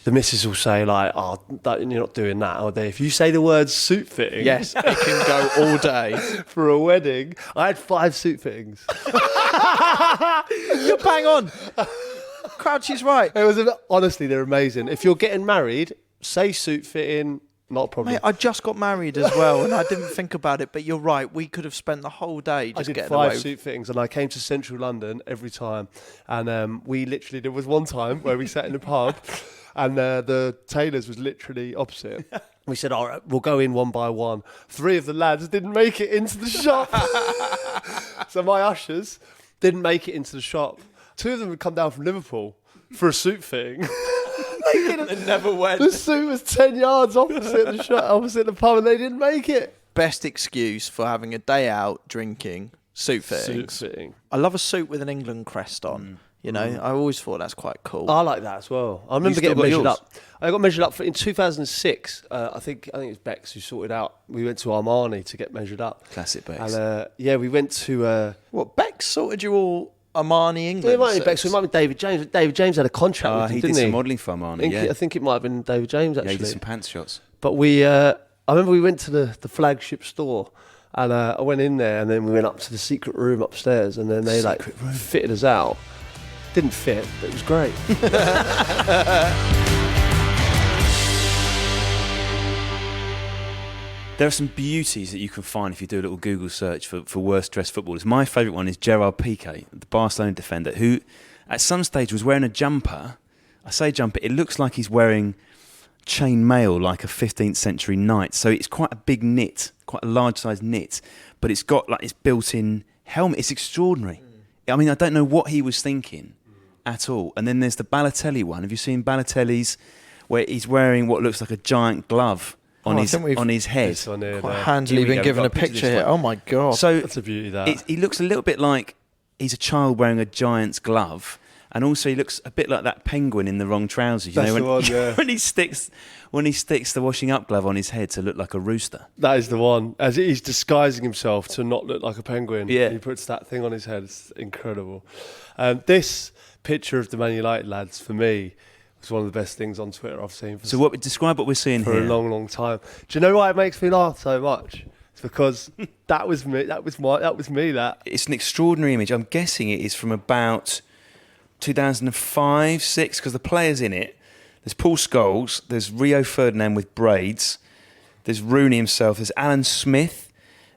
[SPEAKER 2] the missus will say like, "Oh, you're not doing that," or if you say the word suit fitting,
[SPEAKER 5] Yes, it can go all day.
[SPEAKER 2] for a wedding, I had 5 suit fittings.
[SPEAKER 5] You're bang on. Crouchy's right.
[SPEAKER 2] It was honestly, they're amazing. If you're getting married, say suit fitting, not a problem.
[SPEAKER 5] Mate, I just got married as well, and I didn't think about it, but you're right. We could have spent the whole day
[SPEAKER 2] I
[SPEAKER 5] just
[SPEAKER 2] did
[SPEAKER 5] getting
[SPEAKER 2] 5
[SPEAKER 5] away.
[SPEAKER 2] suit fittings, and I came to central London every time. And there was one time where we sat in a pub, and the tailors was literally opposite. We said, all right, we'll go in one by one. 3 of the lads didn't make it into the shop. So my ushers didn't make it into the shop. 2 of them had come down from Liverpool for a suit fitting.
[SPEAKER 5] They never went.
[SPEAKER 2] The suit was 10 yards opposite the shop, opposite the pub, and they didn't make it.
[SPEAKER 5] Best excuse for having a day out drinking, suit fittings.
[SPEAKER 2] Suit fitting.
[SPEAKER 5] I love a suit with an England crest on. You know, I always thought that's quite cool.
[SPEAKER 2] I like that as well. I remember
[SPEAKER 3] still
[SPEAKER 2] getting
[SPEAKER 3] got
[SPEAKER 2] measured
[SPEAKER 3] yours?
[SPEAKER 2] up. I got measured up in 2006. I think it was Bex who sorted out. We went to Armani to get measured up.
[SPEAKER 3] Classic Bex.
[SPEAKER 2] And we went to.
[SPEAKER 5] What, Beck sorted you all Armani England.
[SPEAKER 2] It might be Beckham, it might be David James. David James had a contract with him,
[SPEAKER 3] He
[SPEAKER 2] didn't
[SPEAKER 3] did
[SPEAKER 2] he?
[SPEAKER 3] some modelling for Armani,
[SPEAKER 2] I think it might have been David James, actually.
[SPEAKER 3] Yeah, he did some pants shots.
[SPEAKER 2] But I remember we went to the flagship store, and I went in there, and then we went up to the secret room upstairs, and then they fitted us out. Didn't fit, but it was great.
[SPEAKER 3] There are some beauties that you can find if you do a little Google search for worst dressed footballers. My favourite one is Gerard Piqué, the Barcelona defender, who at some stage was wearing a jumper. I say jumper, it looks like he's wearing chain mail like a 15th century knight. So it's quite a big knit, quite a large size knit, but it's got like this built-in helmet. It's extraordinary. I mean, I don't know what he was thinking at all. And then there's the Balotelli one. Have you seen Balotelli's where he's wearing what looks like a giant glove on his head?
[SPEAKER 2] This one here,
[SPEAKER 5] Quite
[SPEAKER 2] there.
[SPEAKER 5] handily
[SPEAKER 3] Here we
[SPEAKER 5] been
[SPEAKER 3] go,
[SPEAKER 5] given a
[SPEAKER 3] we've got a
[SPEAKER 5] picture
[SPEAKER 3] picture
[SPEAKER 5] here.
[SPEAKER 3] this
[SPEAKER 5] Oh my god!
[SPEAKER 3] So
[SPEAKER 2] That's a beauty, that.
[SPEAKER 3] he looks a little bit like he's a child wearing a giant's glove, and also he looks a bit like that penguin in the wrong trousers.
[SPEAKER 2] That's
[SPEAKER 3] when,
[SPEAKER 2] the one, yeah.
[SPEAKER 3] when he sticks the washing up glove on his head to look like a rooster.
[SPEAKER 2] That is the one. As he's disguising himself to not look like a penguin.
[SPEAKER 3] Yeah.
[SPEAKER 2] He puts that thing on his head. It's incredible. This picture of the Man United lads, for me, was one of the best things on Twitter I've seen
[SPEAKER 3] So describe what we're seeing
[SPEAKER 2] for
[SPEAKER 3] here.
[SPEAKER 2] a long, long time. Do you know why it makes me laugh so much? It's because that was me. That was me.
[SPEAKER 3] It's an extraordinary image. I'm guessing it is from about 2005, 6, because the players in it. There's Paul Scholes, there's Rio Ferdinand with braids, there's Rooney himself, there's Alan Smith,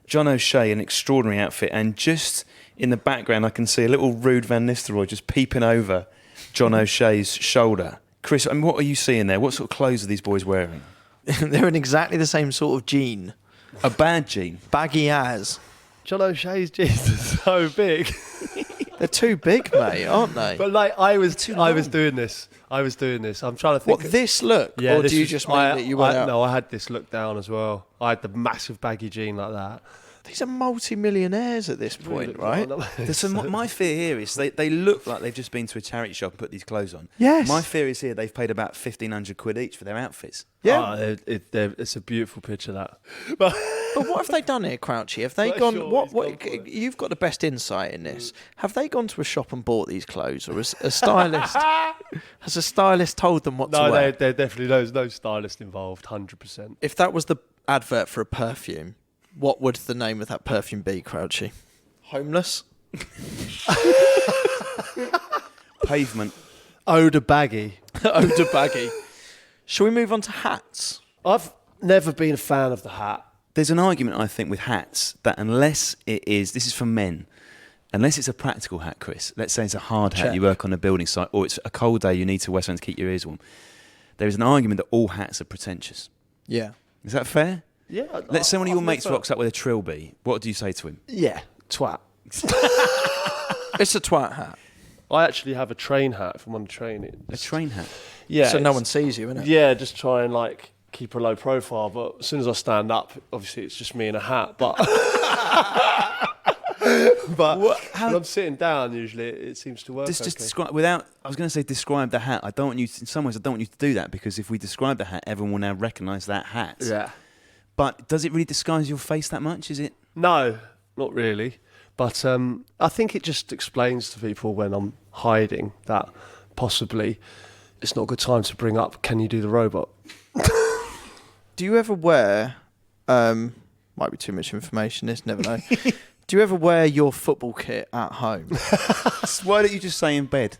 [SPEAKER 3] John O'Shea, an extraordinary outfit, and just in the background I can see a little Ruud van Nistelrooy just peeping over John O'Shea's shoulder. Chris, I mean, what are you seeing there? What sort of clothes are these boys wearing?
[SPEAKER 5] They're in exactly the same sort of jean,
[SPEAKER 3] A bad jean.
[SPEAKER 5] baggy as.
[SPEAKER 2] John O'Shea's jeans are so big.
[SPEAKER 5] They're too big, mate, aren't they?
[SPEAKER 2] But like I was doing this. I'm trying to think.
[SPEAKER 5] What, this look?
[SPEAKER 2] Yeah,
[SPEAKER 5] or
[SPEAKER 2] this
[SPEAKER 5] do you
[SPEAKER 2] was-
[SPEAKER 5] just mean that you went out?
[SPEAKER 2] No, I had this look down as well. I had the massive baggy jean like that.
[SPEAKER 5] These are multi-millionaires at this point, right?
[SPEAKER 3] My fear here is they look like they've just been to a charity shop and put these clothes on.
[SPEAKER 5] Yes.
[SPEAKER 3] My fear is here they've paid about 1,500 quid each for their outfits.
[SPEAKER 5] Yeah.
[SPEAKER 2] It's a beautiful picture, that.
[SPEAKER 5] But what have they done here, Crouchy? Have they
[SPEAKER 2] Not
[SPEAKER 5] gone?
[SPEAKER 2] sure
[SPEAKER 5] What?
[SPEAKER 2] what he's gone for.
[SPEAKER 5] You've got the best insight in this. Have they gone to a shop and bought these clothes, or has a stylist has a stylist told them what to
[SPEAKER 2] No,
[SPEAKER 5] wear?
[SPEAKER 2] there definitely no stylist involved. 100%.
[SPEAKER 5] If that was the advert for a perfume, what would the name of that perfume be, Crouchy? Homeless.
[SPEAKER 3] Pavement.
[SPEAKER 2] Oda baggy.
[SPEAKER 5] Oda baggy. Shall we move on to hats?
[SPEAKER 2] I've never been a fan of the hat.
[SPEAKER 3] There's an argument, I think, with hats that unless it is, this is for men, unless it's a practical hat, Chris, let's say it's a hard hat,
[SPEAKER 5] Check.
[SPEAKER 3] you work on a building site, or it's a cold day, you need to wear something to keep your ears warm. There is an argument that all hats are pretentious.
[SPEAKER 5] Yeah.
[SPEAKER 3] Is that fair?
[SPEAKER 2] Yeah.
[SPEAKER 3] Let's say one of your mates
[SPEAKER 2] never-
[SPEAKER 3] rocks up with a trilby. What do you say to him?
[SPEAKER 2] Yeah, twat.
[SPEAKER 5] It's a twat hat.
[SPEAKER 2] I actually have a train hat if I'm on a train.
[SPEAKER 3] A train hat.
[SPEAKER 2] Yeah.
[SPEAKER 5] So no
[SPEAKER 2] it's-
[SPEAKER 5] one sees you, innit?
[SPEAKER 2] Yeah, just try and like keep a low profile. But as soon as I stand up, obviously it's just me in a hat. But when I'm sitting down, usually it seems to work.
[SPEAKER 3] Just
[SPEAKER 2] okay.
[SPEAKER 3] describe without. I was going to say describe the hat. I don't want you. In some ways, I don't want you to do that because if we describe the hat, everyone will now recognise that hat.
[SPEAKER 2] Yeah.
[SPEAKER 3] But does it really disguise your face that much? Is it?
[SPEAKER 2] No, not really. But I think it just explains to people when I'm hiding that possibly it's not a good time to bring up, can you do the robot?
[SPEAKER 5] Do you ever wear? Might be too much information. This never know. Do you ever wear your football kit at home?
[SPEAKER 3] Why don't you just say in bed?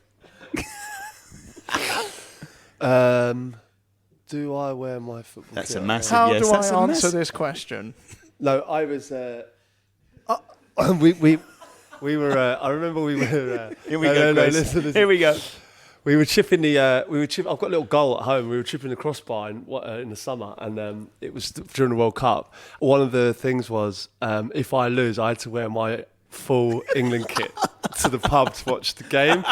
[SPEAKER 2] Do I wear my football
[SPEAKER 3] That's
[SPEAKER 2] kit?
[SPEAKER 3] a massive
[SPEAKER 5] How
[SPEAKER 3] yes.
[SPEAKER 5] do
[SPEAKER 3] That's
[SPEAKER 5] I
[SPEAKER 3] a
[SPEAKER 5] answer
[SPEAKER 3] massive-
[SPEAKER 5] this question?
[SPEAKER 2] No, I was. We were. I remember we were.
[SPEAKER 3] Here we go, Chris.
[SPEAKER 2] Listen.
[SPEAKER 3] Here we go.
[SPEAKER 2] We were chipping the. I've got a little goal at home. We were chipping the crossbar in the summer, and it was during the World Cup. One of the things was if I lose, I had to wear my full England kit to the pub to watch the game.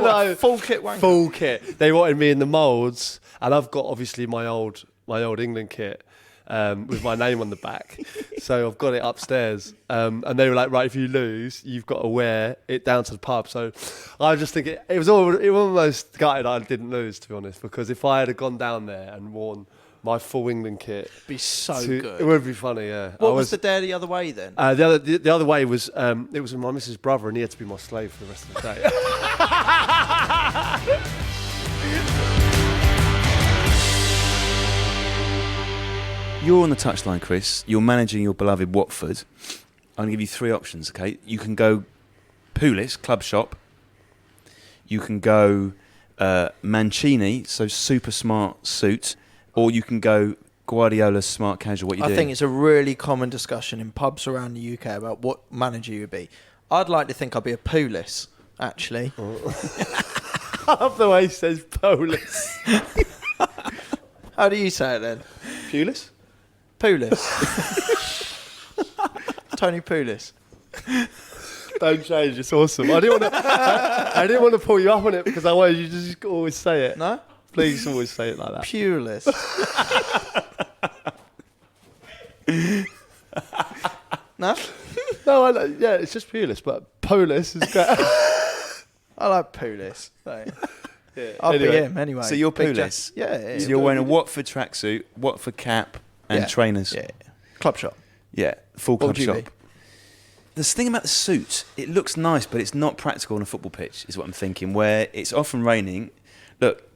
[SPEAKER 2] No,
[SPEAKER 5] Full kit wanker.
[SPEAKER 2] full kit. They wanted me in the moulds, and I've got obviously my old England kit. With my name on the back, so I've got it upstairs. And they were like, "Right, if you lose, you've got to wear it down to the pub." So I was just thinking, it was almost gutted I didn't lose, to be honest, because if I had gone down there and worn my full England kit.
[SPEAKER 5] Be so
[SPEAKER 2] It
[SPEAKER 5] good.
[SPEAKER 2] would be funny, yeah.
[SPEAKER 5] What was the dare the other way then?
[SPEAKER 2] The other way was it was my missus' brother, and he had to be my slave for the rest of the day.
[SPEAKER 3] You're on the touchline, Chris. You're managing your beloved Watford. I'm going to give you 3 options, okay? You can go Pulis, club shop. You can go Mancini, so super smart suit. Or you can go Guardiola, smart casual. What you doing?
[SPEAKER 5] I think it's a really common discussion in pubs around the UK about what manager you'd be. I'd like to think I'd be a Pulis, actually.
[SPEAKER 2] I love the way he says Polish.
[SPEAKER 5] How do you say it then?
[SPEAKER 2] Pulis?
[SPEAKER 5] Pulis. Tony Pulis.
[SPEAKER 2] Don't change. It's awesome. I didn't want to pull you up on it because I wanted you to just always say it.
[SPEAKER 5] No?
[SPEAKER 2] Please always say it like that.
[SPEAKER 5] Pulis. No?
[SPEAKER 2] No, yeah, it's just Pulis, but Polis is great.
[SPEAKER 5] I like Pulis. So.
[SPEAKER 2] Yeah.
[SPEAKER 5] I'll
[SPEAKER 2] Anyway.
[SPEAKER 5] be him anyway.
[SPEAKER 3] So you're
[SPEAKER 5] Big
[SPEAKER 3] Pulis?
[SPEAKER 5] Yeah.
[SPEAKER 3] So you're wearing a Watford tracksuit, Watford cap, and trainers.
[SPEAKER 5] Yeah. Club shop.
[SPEAKER 3] Yeah, full
[SPEAKER 5] What
[SPEAKER 3] club
[SPEAKER 5] would you
[SPEAKER 3] shop.
[SPEAKER 5] be?
[SPEAKER 3] The thing about the suit, it looks nice, but it's not practical on a football pitch, is what I'm thinking. Where it's often raining. Look,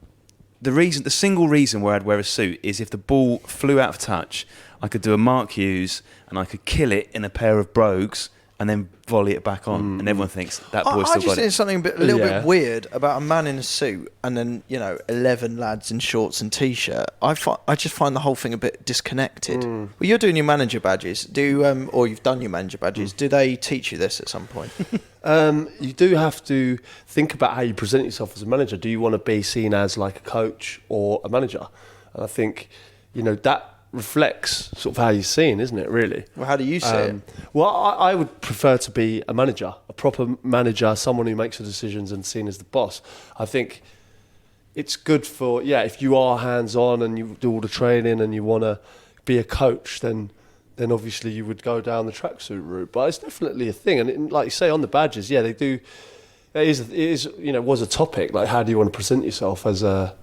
[SPEAKER 3] the single reason where I'd wear a suit is if the ball flew out of touch, I could do a Mark Hughes and I could kill it in a pair of brogues and then volley it back on, and everyone thinks that boy
[SPEAKER 5] I
[SPEAKER 3] still
[SPEAKER 5] just
[SPEAKER 3] got
[SPEAKER 5] think
[SPEAKER 3] it.
[SPEAKER 5] there's something a little
[SPEAKER 2] Yeah.
[SPEAKER 5] bit weird about a man in a suit and then 11 lads in shorts and t-shirt. I just find the whole thing a bit disconnected. Well, you're doing your manager badges. Or you've done your manager badges. Do they teach you this at some point?
[SPEAKER 2] You do have to think about how you present yourself as a manager. Do you want to be seen as like a coach or a manager? And I think, that reflects sort of how you're seen, isn't it, really?
[SPEAKER 5] Well, how do you see it?
[SPEAKER 2] Well, I would prefer to be a manager, a proper manager, someone who makes the decisions and seen as the boss. I think it's good for, if you are hands-on and you do all the training and you want to be a coach, then obviously you would go down the tracksuit route. But it's definitely a thing. And like you say, on the badges, they do. It is was a topic, like how do you want to present yourself as a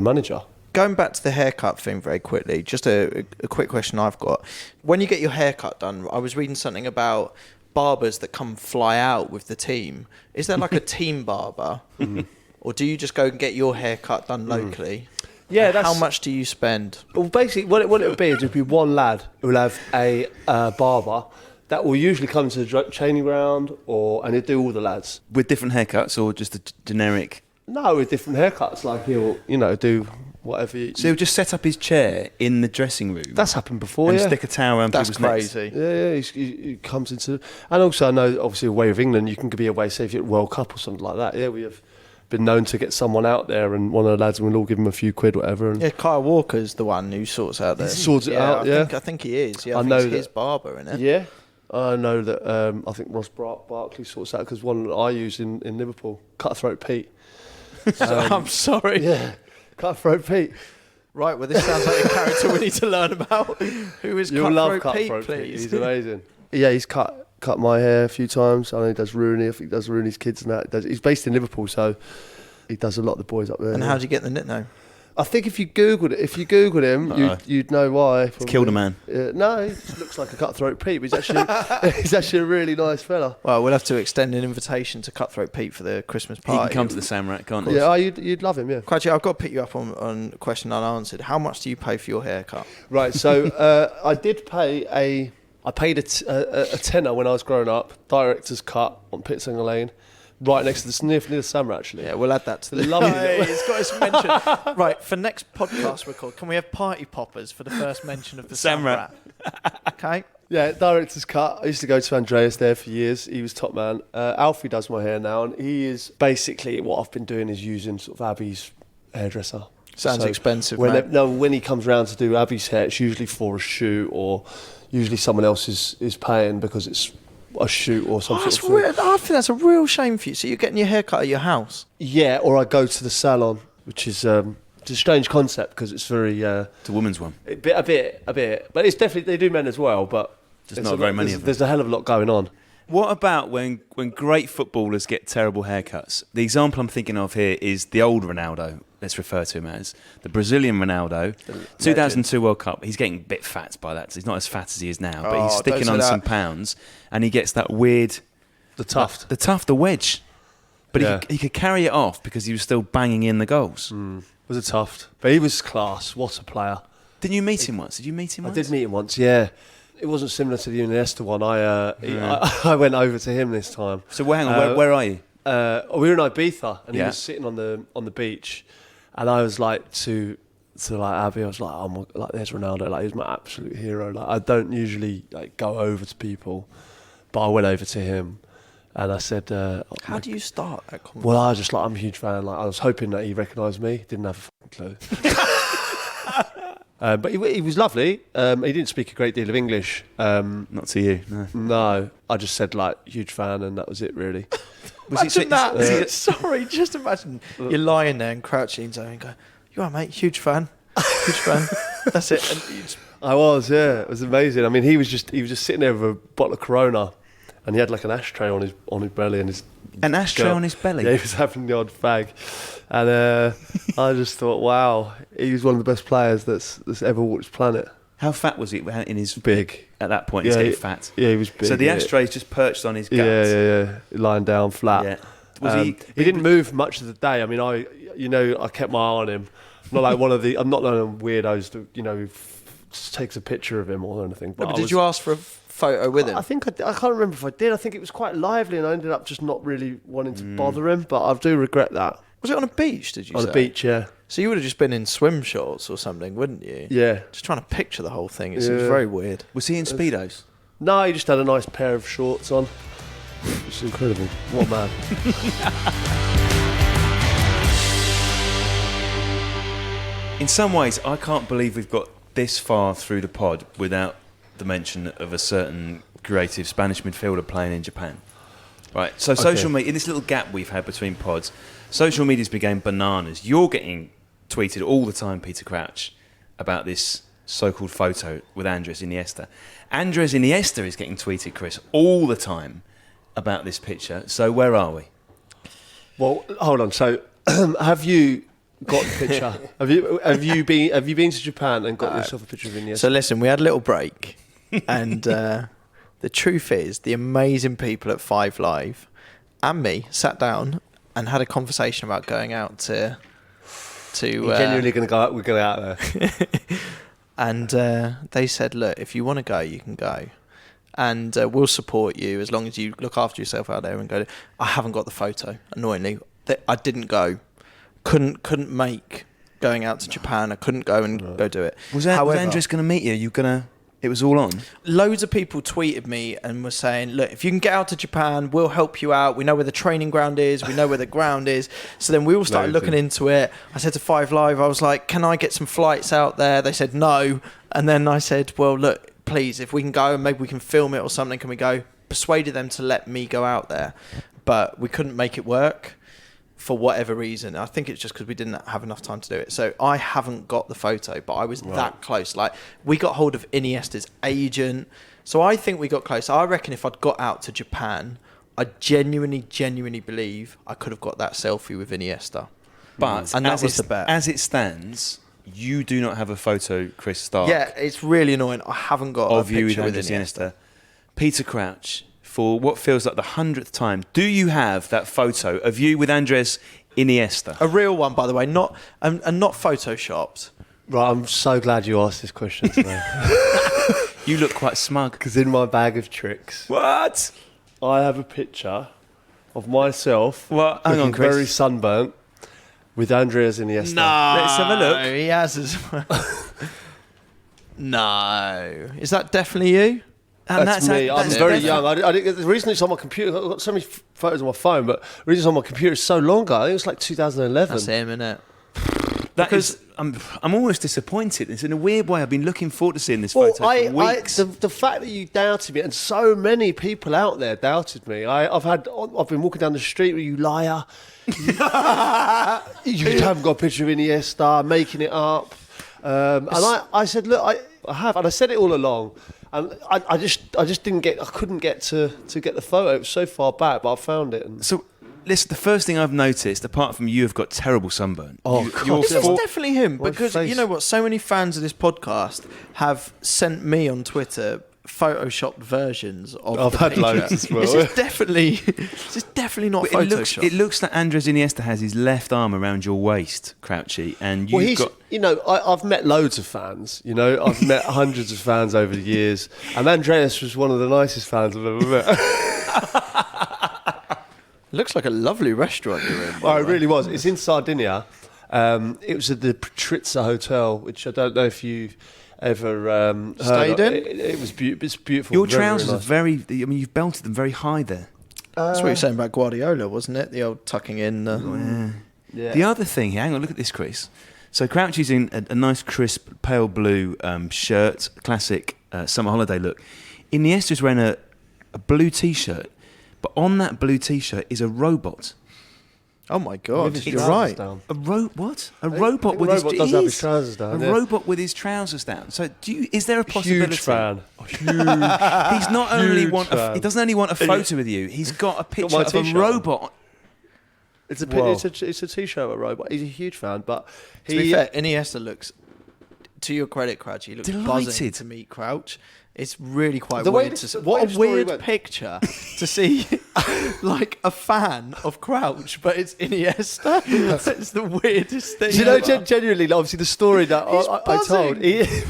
[SPEAKER 2] manager?
[SPEAKER 5] Going back to the haircut thing very quickly, just a quick question I've got. When you get your haircut done, I was reading something about barbers that come fly out with the team. Is there like a team barber? Or do you just go and get your haircut done locally?
[SPEAKER 2] Yeah,
[SPEAKER 5] How much do you spend?
[SPEAKER 2] Well, basically, what it would be is it'd be one lad who will have a barber that will usually come to the training ground, and he'll do all the lads.
[SPEAKER 3] With different haircuts or just a generic?
[SPEAKER 2] No, with different haircuts, like he'll do whatever.
[SPEAKER 3] So he'll just set up his chair in the dressing room.
[SPEAKER 2] That's happened before,
[SPEAKER 3] and
[SPEAKER 2] yeah.
[SPEAKER 3] stick a towel around
[SPEAKER 5] That's
[SPEAKER 3] people's necks.
[SPEAKER 5] crazy.
[SPEAKER 2] Yeah, he comes into, and also I know obviously away with England, you can be away, say if you're at World Cup or something like that. Yeah, we have been known to get someone out there, and one of the lads, and we'll all give him a few quid, whatever. And
[SPEAKER 5] Yeah, Kyle Walker's the one who sorts out this.
[SPEAKER 2] Sorts it out, yeah.
[SPEAKER 5] I think he is. Yeah,
[SPEAKER 2] I
[SPEAKER 5] I think
[SPEAKER 2] know
[SPEAKER 5] it's
[SPEAKER 2] that-
[SPEAKER 5] his barber, isn't it?
[SPEAKER 2] yeah, I know that. I think Ross Barkley sorts out because one that I use in Liverpool, Cutthroat Pete.
[SPEAKER 5] I'm sorry.
[SPEAKER 2] Yeah, Cutthroat Pete.
[SPEAKER 5] Right, well, this sounds like a character we need to learn about. Who is
[SPEAKER 2] You'll love
[SPEAKER 5] Cutthroat Pete,
[SPEAKER 2] Cutthroat Pete.
[SPEAKER 5] please?
[SPEAKER 2] He's amazing. Yeah, he's cut my hair a few times. I know he does Rooney. I think he does Rooney's kids and that. He's based in Liverpool, so he does a lot of the boys up there.
[SPEAKER 5] And
[SPEAKER 2] yeah.
[SPEAKER 5] how do you get the nickname?
[SPEAKER 2] I think if you googled him, you'd know why.
[SPEAKER 3] He's killed a man.
[SPEAKER 2] No, he just looks like a Cutthroat Pete. But he's actually a really nice fella.
[SPEAKER 5] Well, we'll have to extend an invitation to Cutthroat Pete for the Christmas
[SPEAKER 3] He
[SPEAKER 5] party.
[SPEAKER 3] can come to the Samrat, can't he?
[SPEAKER 2] Yeah, you'd love him. Yeah.
[SPEAKER 5] Crouchy, I've got to pick you up on a question unanswered. How much do you pay for your haircut?
[SPEAKER 2] Right. So I did pay I paid a tenner when I was growing up. Director's cut on Pittsinger Lane, right next to the near the Samra actually.
[SPEAKER 5] Yeah, we'll add that to the
[SPEAKER 2] Lovely.
[SPEAKER 5] It's got its mention. Right, for next podcast record, can we have party poppers for the first mention of the
[SPEAKER 3] Samrat.
[SPEAKER 5] Okay.
[SPEAKER 2] Yeah, director's cut. I used to go to Andreas there for years. He was top man. Alfie does my hair now, and he is basically what I've been doing is using sort of Abby's hairdresser.
[SPEAKER 5] Sounds expensive,
[SPEAKER 2] when
[SPEAKER 5] mate.
[SPEAKER 2] when he comes round to do Abby's hair, it's usually for a shoot, or usually someone else is paying because it's a shoot or some sort of thing.
[SPEAKER 5] I think that's a real shame for you. So you're getting your haircut at your house?
[SPEAKER 2] Yeah, or I go to the salon, which is it's a strange concept because it's very
[SPEAKER 3] It's a woman's one.
[SPEAKER 2] a bit, but it's definitely they do men as well, but
[SPEAKER 3] Just not very many of them.
[SPEAKER 2] There's a hell of a lot going on.
[SPEAKER 3] What about when great footballers get terrible haircuts? The example I'm thinking of here is the old Ronaldo, let's refer to him as. The Brazilian Ronaldo, 2002 World Cup. He's getting a bit fat by that. He's not as fat as he is now, but he's sticking on some pounds, and he gets that weird...
[SPEAKER 2] The tuft.
[SPEAKER 3] The wedge. But he could carry it off because he was still banging in the goals.
[SPEAKER 2] It was a tuft. But he was class. What a player.
[SPEAKER 3] Didn't you meet him once? Did you meet him once?
[SPEAKER 2] I did meet him once, yeah. It wasn't similar to the Iniesta one. I went over to him this time.
[SPEAKER 3] So hang on, where are you?
[SPEAKER 2] We were in Ibiza, and he was sitting on the beach, and I was like to like Abby, I was like, oh my, like there's Ronaldo, like he's my absolute hero. Like I don't usually like go over to people, but I went over to him, and I said,
[SPEAKER 5] "How do you start that conversation?"
[SPEAKER 2] Well, I was just like, I'm a huge fan. Like I was hoping that he recognised me. Didn't have a fucking clue. But he was lovely. He didn't speak a great deal of English.
[SPEAKER 3] Not to you, no.
[SPEAKER 2] No, I just said like huge fan, and that was it really.
[SPEAKER 5] Imagine that. Sorry, just imagine you're lying there and Crouchy and go, "You are, mate, huge fan, huge fan." That's it. And
[SPEAKER 2] I was, yeah. It was amazing. I mean, he was just sitting there with a bottle of Corona, and he had like an ashtray on his belly and his.
[SPEAKER 3] An ashtray on his belly?
[SPEAKER 2] Yeah, he was having the odd fag. And I just thought, wow, he was one of the best players that's ever walked this planet.
[SPEAKER 3] How fat was he in his...
[SPEAKER 2] Big.
[SPEAKER 3] At that point, he's getting fat.
[SPEAKER 2] Yeah, he was big.
[SPEAKER 3] So the ashtray's just perched on his guts.
[SPEAKER 2] Yeah. Lying down flat.
[SPEAKER 3] Yeah. Was
[SPEAKER 2] he didn't move much of the day. I mean, I kept my eye on him. I'm not like I'm not one of the weirdos that, just takes a picture of him or anything.
[SPEAKER 5] But did you ask for a photo with him?
[SPEAKER 2] I think I can't remember if I did. I think it was quite lively, and I ended up just not really wanting to bother him. But I do regret that.
[SPEAKER 5] Was it on a beach? Did you say?
[SPEAKER 2] On the beach, yeah.
[SPEAKER 5] So you would have just been in swim shorts or something, wouldn't you?
[SPEAKER 2] Yeah.
[SPEAKER 5] Just trying to picture the whole thing. It seems very weird.
[SPEAKER 3] Was he in Speedos?
[SPEAKER 2] No, he just had a nice pair of shorts on. It's incredible. What a man.
[SPEAKER 3] In some ways, I can't believe we've got this far through the pod without the mention of a certain creative Spanish midfielder playing in Japan. Right, so social media, in this little gap we've had between pods, social media's became bananas. You're getting tweeted all the time, Peter Crouch, about this so-called photo with Andres Iniesta. Andres Iniesta is getting tweeted, Chris, all the time about this picture. So where are we?
[SPEAKER 2] Well, hold on. So have you got the picture? have you been to Japan and got yourself a picture of Iniesta?
[SPEAKER 5] So listen, we had a little break, and the truth is, the amazing people at 5 Live and me sat down and had a conversation about going out to.
[SPEAKER 2] You're genuinely going to go out. We're going out there.
[SPEAKER 5] And they said, look, if you want to go, you can go. And we'll support you as long as you look after yourself out there and go. I haven't got the photo, annoyingly. I didn't go. Couldn't make going out to Japan. I couldn't go and go do it.
[SPEAKER 3] Was Andres going to meet you? It was all on?
[SPEAKER 5] Loads of people tweeted me and were saying, look, if you can get out to Japan, we'll help you out. We know where the training ground is. We know where the ground is. So then we all started looking into it. I said to 5 Live, I was like, can I get some flights out there? They said no. And then I said, well, look, please, if we can go and maybe we can film it or something, can we go? Persuaded them to let me go out there. But we couldn't make it work for whatever reason. I think it's just because we didn't have enough time to do it. So I haven't got the photo, but I was that close. Like, we got hold of Iniesta's agent. So I think we got close. I reckon if I'd got out to Japan, I genuinely believe I could have got that selfie with Iniesta.
[SPEAKER 3] But
[SPEAKER 5] and that was the bet.
[SPEAKER 3] As it stands, you do not have a photo, Chris Stark.
[SPEAKER 5] Yeah, it's really annoying. I haven't got a picture with Iniesta.
[SPEAKER 3] Peter Crouch, for what feels like the 100th time, do you have that photo of you with Andres Iniesta?
[SPEAKER 5] A real one, by the way, not photoshopped.
[SPEAKER 2] Right, I'm so glad you asked this question today.
[SPEAKER 3] You look quite smug.
[SPEAKER 2] Because in my bag of tricks,
[SPEAKER 3] What?
[SPEAKER 2] I have a picture of myself.
[SPEAKER 3] What? Hang on, Chris.
[SPEAKER 2] Very sunburnt with Andres Iniesta.
[SPEAKER 5] No,
[SPEAKER 3] let's have a look.
[SPEAKER 5] He has as well. No, is that definitely you?
[SPEAKER 2] And that's me. I'm very young. I didn't, the reason it's on my computer, I've got so many photos on my phone, but the reason it's on my computer is so long ago. I think it's like 2011.
[SPEAKER 5] That's him, isn't it?
[SPEAKER 3] I'm almost disappointed. It's in a weird way. I've been looking forward to seeing this photo for weeks.
[SPEAKER 2] The fact that you doubted me, and so many people out there doubted me. I've been walking down the street with you liar. You haven't got a picture of Iniesta, making it up. And I said, look, I I have, and I said it all along, and I just couldn't get to get the photo. It was so far back, but I found it. And
[SPEAKER 3] So, listen, the first thing I've noticed, apart from you have got terrible sunburn.
[SPEAKER 2] Oh, God.
[SPEAKER 5] It's definitely him,
[SPEAKER 2] My
[SPEAKER 5] because
[SPEAKER 2] face.
[SPEAKER 5] you know what? So many fans of this podcast have sent me on Twitter photoshopped versions of
[SPEAKER 2] I've
[SPEAKER 5] the
[SPEAKER 2] had
[SPEAKER 5] picture.
[SPEAKER 2] loads as well.
[SPEAKER 5] This is definitely not
[SPEAKER 3] But
[SPEAKER 5] photoshopped.
[SPEAKER 3] it looks like Andres Iniesta has his left arm around your waist, Crouchy, and
[SPEAKER 2] Well,
[SPEAKER 3] you've got...
[SPEAKER 2] I've met loads of fans. I've met hundreds of fans over the years, and Andreas was one of the nicest fans I've ever met.
[SPEAKER 5] Looks like a lovely restaurant you're in.
[SPEAKER 2] Oh, it really was. It's in Sardinia. It was at the Patrizia Hotel, which I don't know if you've ever heard
[SPEAKER 5] Stayed
[SPEAKER 2] of.
[SPEAKER 5] in?
[SPEAKER 2] It's beautiful.
[SPEAKER 3] Your
[SPEAKER 2] very,
[SPEAKER 3] trousers
[SPEAKER 2] very
[SPEAKER 3] are
[SPEAKER 2] nice.
[SPEAKER 3] very... I mean, you've belted them very high there.
[SPEAKER 5] That's what you were saying about Guardiola, wasn't it? The old tucking in.
[SPEAKER 2] Yeah.
[SPEAKER 3] The other thing here, hang on, look at this, Chris. So Crouchy's in a nice, crisp, pale blue shirt, classic summer holiday look. Iniesta's wearing a blue T-shirt, but on that blue T-shirt is a robot.
[SPEAKER 5] Oh my God,
[SPEAKER 2] With his
[SPEAKER 5] you're
[SPEAKER 2] trousers
[SPEAKER 5] right.
[SPEAKER 2] down.
[SPEAKER 3] What? A
[SPEAKER 2] I think
[SPEAKER 3] robot with
[SPEAKER 2] robot
[SPEAKER 3] his
[SPEAKER 2] does have his
[SPEAKER 3] is.
[SPEAKER 2] trousers down,
[SPEAKER 3] A
[SPEAKER 2] yeah.
[SPEAKER 3] robot with his trousers down. So, is there a possibility?
[SPEAKER 2] Huge fan.
[SPEAKER 3] He's not only
[SPEAKER 2] Huge
[SPEAKER 3] want.
[SPEAKER 2] fan.
[SPEAKER 3] He doesn't only want a photo with you. He's got a picture
[SPEAKER 2] my
[SPEAKER 3] of a
[SPEAKER 2] T-shirt on.
[SPEAKER 3] robot.
[SPEAKER 2] It's a
[SPEAKER 5] Whoa.
[SPEAKER 2] it's a T-shirt with a robot. He's a huge fan, but
[SPEAKER 5] To be fair, Iniesta looks, to your credit, Crouch, he looks buzzing
[SPEAKER 3] Delighted.
[SPEAKER 5] to meet Crouch. It's really quite
[SPEAKER 2] The way
[SPEAKER 5] weird
[SPEAKER 2] the-
[SPEAKER 5] to see.
[SPEAKER 2] the way
[SPEAKER 5] What
[SPEAKER 2] the
[SPEAKER 5] a
[SPEAKER 2] story
[SPEAKER 5] weird
[SPEAKER 2] went.
[SPEAKER 5] picture to see, like a fan of Crouch, but it's Iniesta. It's the weirdest thing. ever.
[SPEAKER 2] Genuinely, obviously, the story that
[SPEAKER 5] He's
[SPEAKER 2] I told,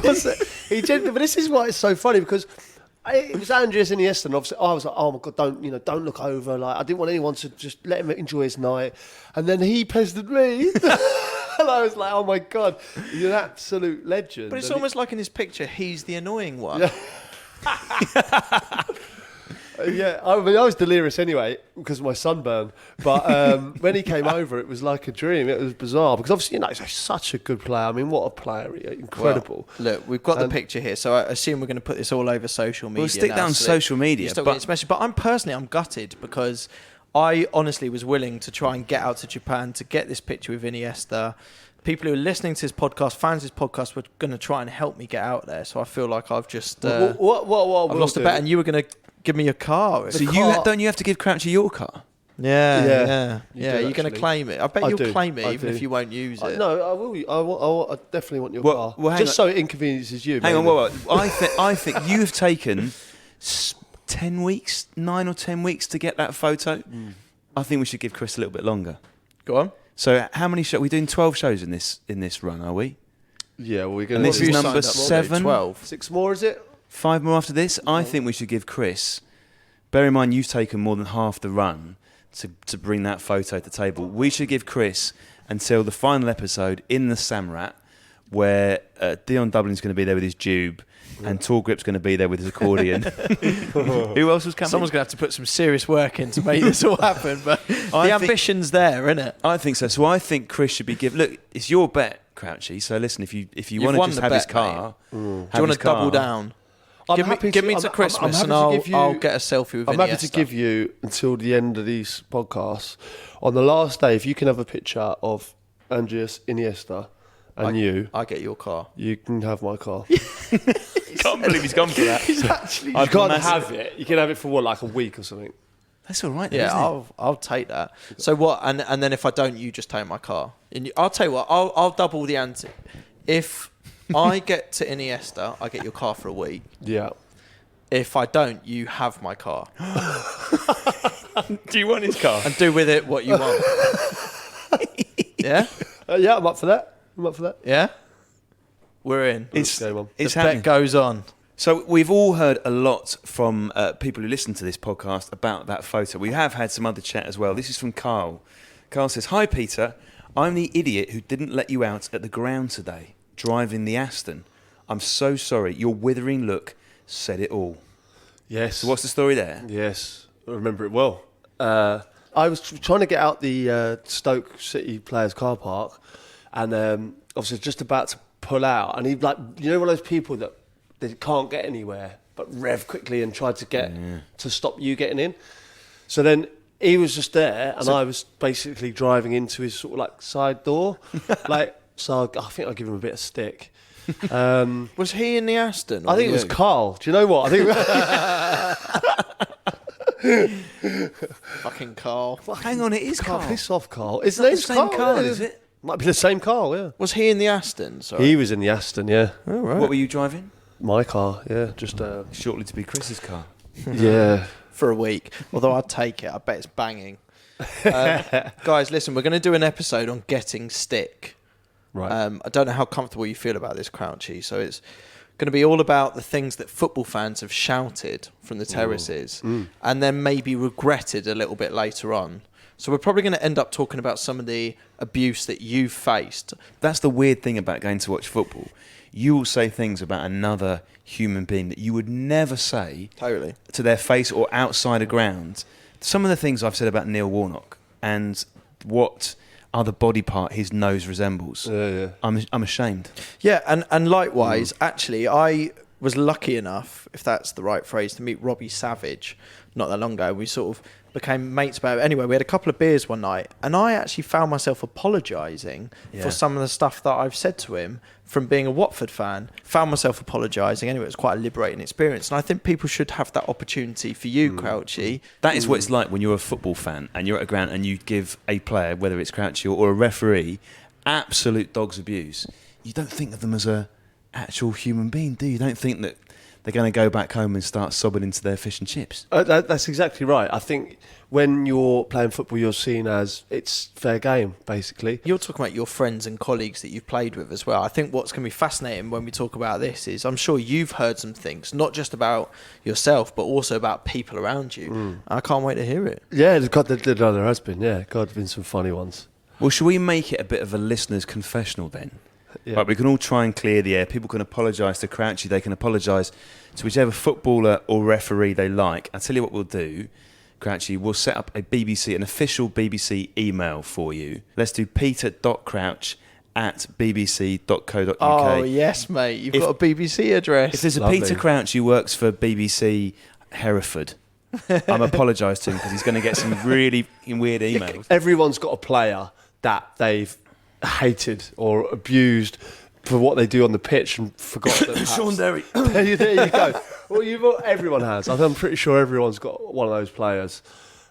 [SPEAKER 5] buzzing.
[SPEAKER 2] but this is why it's so funny, because it was Andres Iniesta, and obviously I was like, oh my God, don't look over. Like, I didn't want anyone to just let him enjoy his night, and then he pestered me. And I was like, oh my God, you're an absolute legend.
[SPEAKER 5] But it's
[SPEAKER 2] And
[SPEAKER 5] almost like in his picture, he's the annoying one.
[SPEAKER 2] Yeah. Yeah, I mean, I was delirious anyway because of my sunburn. But when he came over, it was like a dream. It was bizarre because obviously, he's such a good player. I mean, what a player! Incredible.
[SPEAKER 5] Well, look, we've got the picture here, so I assume we're going to put this all over social media.
[SPEAKER 3] We'll stick
[SPEAKER 5] now,
[SPEAKER 3] that on
[SPEAKER 5] so
[SPEAKER 3] social media,
[SPEAKER 5] you still
[SPEAKER 3] but-
[SPEAKER 5] get this message. But I'm gutted because I honestly was willing to try and get out to Japan to get this picture with Iniesta. People who are listening to this podcast, fans of this podcast, were going to try and help me get out there. So I feel like I've just
[SPEAKER 2] what
[SPEAKER 5] I've
[SPEAKER 2] we'll
[SPEAKER 5] lost a
[SPEAKER 2] do-
[SPEAKER 5] bet, and you were going to give me your car.
[SPEAKER 3] So don't you have to give Crouchy your car?
[SPEAKER 5] Yeah.
[SPEAKER 2] You do,
[SPEAKER 5] You're going to
[SPEAKER 2] actually.
[SPEAKER 5] claim it. I bet
[SPEAKER 2] I
[SPEAKER 5] you'll
[SPEAKER 2] do,
[SPEAKER 5] claim it
[SPEAKER 2] I
[SPEAKER 5] even
[SPEAKER 2] do.
[SPEAKER 5] if you won't use it.
[SPEAKER 2] No, I will. I definitely want your
[SPEAKER 3] Well-
[SPEAKER 2] car.
[SPEAKER 3] well, hang
[SPEAKER 2] just
[SPEAKER 3] on.
[SPEAKER 2] so it inconveniences you.
[SPEAKER 3] Hang on,
[SPEAKER 2] maybe.
[SPEAKER 3] I think you have taken 10 weeks, 9 or 10 weeks to get that photo. I think we should give Chris a little bit longer.
[SPEAKER 5] Go on.
[SPEAKER 3] So how many shows? We're doing 12 shows in this run, are we?
[SPEAKER 2] Yeah, well, we're
[SPEAKER 3] And
[SPEAKER 2] going
[SPEAKER 3] this
[SPEAKER 2] to
[SPEAKER 3] is
[SPEAKER 5] you
[SPEAKER 3] number
[SPEAKER 5] signed up for?
[SPEAKER 3] 7.
[SPEAKER 5] 12.
[SPEAKER 2] 6 more, is it?
[SPEAKER 3] 5 more after this. I think we should give Chris. Bear in mind, you've taken more than half the run to bring that photo to the table. We should give Chris until the final episode in the Samrat, where Dion Dublin's going to be there with his tube, and Tall Grip's going to be there with his accordion. Who else was coming?
[SPEAKER 5] Someone's going to have to put some serious work in to make this all happen, but the ambition's there, isn't it?
[SPEAKER 3] I think so. So I think Chris should be given. Look, it's your bet, Crouchy. So listen, if you
[SPEAKER 5] You've
[SPEAKER 3] want to
[SPEAKER 5] won
[SPEAKER 3] just
[SPEAKER 5] the
[SPEAKER 3] have his
[SPEAKER 5] bet,
[SPEAKER 3] car,
[SPEAKER 5] Do you want to double down? Give me
[SPEAKER 2] happy
[SPEAKER 5] to
[SPEAKER 2] I'm
[SPEAKER 5] Christmas,
[SPEAKER 2] happy
[SPEAKER 5] and
[SPEAKER 2] to give you-
[SPEAKER 5] I'll get a selfie with
[SPEAKER 2] I'm happy to
[SPEAKER 5] Iniesta.
[SPEAKER 2] give you until the end of these podcasts. On the last day, if you can have a picture of Andres Iniesta and
[SPEAKER 5] I get your car.
[SPEAKER 2] you can have my car.
[SPEAKER 3] Can't believe he's gone for that.
[SPEAKER 5] He's actually.
[SPEAKER 2] You can't have it. You can have it for what, like a week or something.
[SPEAKER 3] That's all right. Then,
[SPEAKER 5] Yeah,
[SPEAKER 3] isn't it?
[SPEAKER 5] I'll take that. So what? And then if I don't, you just take my car. I'll tell you what. I'll double the ante. If I get to Iniesta, I get your car for a week.
[SPEAKER 2] Yeah.
[SPEAKER 5] If I don't, you have my car
[SPEAKER 3] Do you want his car?
[SPEAKER 5] and do with it what you want. Yeah,
[SPEAKER 2] Yeah, I'm up for that.
[SPEAKER 5] yeah. We're in.
[SPEAKER 3] It's
[SPEAKER 2] Game on.
[SPEAKER 3] it's
[SPEAKER 5] the
[SPEAKER 3] happening.
[SPEAKER 5] bet goes on.
[SPEAKER 3] So we've all heard a lot from people who listen to this podcast about that photo. We have had some other chat as well. This is from Carl. Carl says, "Hi Peter, I'm the idiot who didn't let you out at the ground today, driving the Aston. I'm so sorry. Your withering look said it all."
[SPEAKER 2] Yes.
[SPEAKER 3] So what's the story there?
[SPEAKER 2] Yes, I remember it well. I was trying to get out the Stoke City players' car park, and obviously just about to pull out, and he one of those people that they can't get anywhere but rev quickly and try to get to stop you getting in. So then he was just there, and I was basically driving into his sort of like side door, like So I think I'll give him a bit of stick.
[SPEAKER 5] Was he in the Aston?
[SPEAKER 2] I think it was Carl. Do you know what? I think
[SPEAKER 5] fucking Carl.
[SPEAKER 3] Hang on, it is Carl.
[SPEAKER 2] Piss off, Carl. His name's
[SPEAKER 3] the same Carl,
[SPEAKER 2] yeah.
[SPEAKER 3] is it?
[SPEAKER 2] Might be the same Carl, yeah.
[SPEAKER 5] Was he in the Aston? Sorry.
[SPEAKER 2] He was in the Aston, yeah.
[SPEAKER 5] Oh, right.
[SPEAKER 3] What were you driving?
[SPEAKER 2] My car, yeah. Just
[SPEAKER 3] Shortly to be Chris's car.
[SPEAKER 2] yeah.
[SPEAKER 5] For a week. Although I'd take it. I bet it's banging. Guys, listen, we're going to do an episode on getting stick.
[SPEAKER 2] Right.
[SPEAKER 5] I don't know how comfortable you feel about this, Crouchy. So it's going to be all about the things that football fans have shouted from the terraces and then maybe regretted a little bit later on. So we're probably going to end up talking about some of the abuse that you've faced.
[SPEAKER 3] That's the weird thing about going to watch football. You will say things about another human being that you would never say
[SPEAKER 5] Totally.
[SPEAKER 3] to their face or outside a ground. Some of the things I've said about Neil Warnock and what other body part his nose resembles, I'm ashamed.
[SPEAKER 5] Yeah, and likewise, actually, I was lucky enough, if that's the right phrase, to meet Robbie Savage not that long ago. We sort of became mates about it. Anyway, we had a couple of beers one night, and I actually found myself apologising for some of the stuff that I've said to him from being a Watford fan. Found myself apologising. Anyway, it was quite a liberating experience, and I think people should have that opportunity for you, Crouchy.
[SPEAKER 3] That is what it's like when you're a football fan and you're at a ground and you give a player, whether it's Crouchy or a referee, absolute dog's abuse. You don't think of them as a actual human being, do you? You don't think that they're going to go back home and start sobbing into their fish and chips.
[SPEAKER 2] That's exactly right. I think when you're playing football, you're seen as it's fair game, basically.
[SPEAKER 5] You're talking about your friends and colleagues that you've played with as well. I think what's going to be fascinating when we talk about this is I'm sure you've heard some things, not just about yourself, but also about people around you. I can't wait to hear it.
[SPEAKER 2] Yeah, God, there has been. Yeah, God, there's been some funny ones.
[SPEAKER 3] Well, shall we make it a bit of a listener's confessional then?
[SPEAKER 2] Yeah.
[SPEAKER 3] Right, we can all try and clear the air. People can apologise to Crouchy. They can apologise to whichever footballer or referee they like. I'll tell you what we'll do, Crouchy. We'll set up an official BBC email for you. Let's do peter.crouch@bbc.co.uk.
[SPEAKER 5] Oh, yes, mate. You've got a BBC address.
[SPEAKER 3] If there's a
[SPEAKER 2] Lovely.
[SPEAKER 3] Peter Crouch who works for BBC Hereford, I'm apologise to him because he's going to get some really weird emails.
[SPEAKER 2] Everyone's got a player that they've hated or abused for what they do on the pitch and forgot that perhaps...
[SPEAKER 3] Sean Derry.
[SPEAKER 2] there you go. Well, everyone has. I'm pretty sure everyone's got one of those players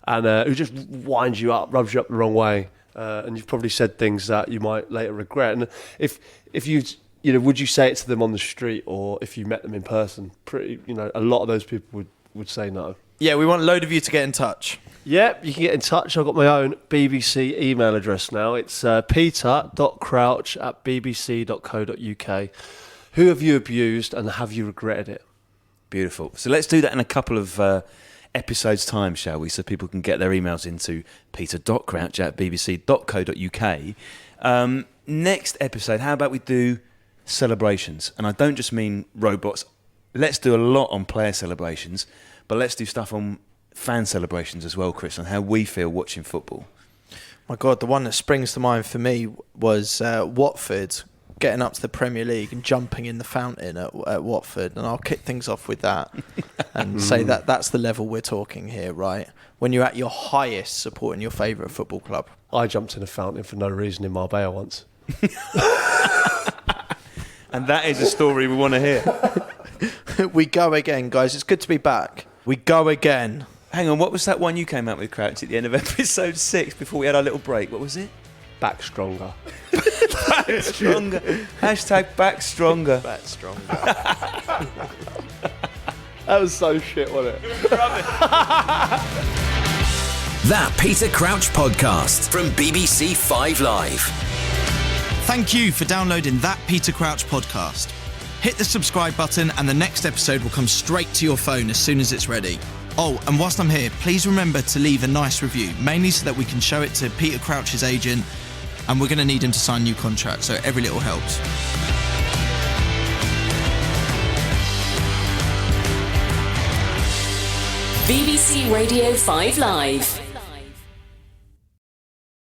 [SPEAKER 2] and who just winds you up, rubs you up the wrong way, and you've probably said things that you might later regret. And if you would you say it to them on the street or if you met them in person? A lot of those people would say no.
[SPEAKER 5] Yeah, we want a load of you to get in touch.
[SPEAKER 2] Yep, you can get in touch. I've got my own BBC email address now. It's peter.crouch@bbc.co.uk. Who have you abused and have you regretted it?
[SPEAKER 3] Beautiful. So let's do that in a couple of episodes' time, shall we? So people can get their emails into peter.crouch@bbc.co.uk. Next episode, how about we do celebrations? And I don't just mean robots. Let's do a lot on player celebrations, but let's do stuff on fan celebrations as well, Chris, on how we feel watching football.
[SPEAKER 5] My God, the one that springs to mind for me was Watford getting up to the Premier League and jumping in the fountain at Watford. And I'll kick things off with that and say that that's the level we're talking here, right? When you're at your highest supporting your favourite football club.
[SPEAKER 2] I jumped in a fountain for no reason in Marbella once.
[SPEAKER 3] And that is a story we want to hear.
[SPEAKER 5] We go again, guys. It's good to be back. We go again.
[SPEAKER 3] Hang on, what was that one you came out with, Crouch, at the end of episode 6 before we had our little break? What was it?
[SPEAKER 2] Back stronger.
[SPEAKER 3] Back stronger. Hashtag back stronger.
[SPEAKER 5] Back stronger.
[SPEAKER 2] That was so shit, wasn't it?
[SPEAKER 7] That Peter Crouch podcast from BBC 5 Live.
[SPEAKER 8] Thank you for downloading That Peter Crouch podcast. Hit the subscribe button and the next episode will come straight to your phone as soon as it's ready. Oh, and whilst I'm here, please remember to leave a nice review, mainly so that we can show it to Peter Crouch's agent, and we're going to need him to sign a new contract, so every little helps.
[SPEAKER 1] BBC Radio 5 Live.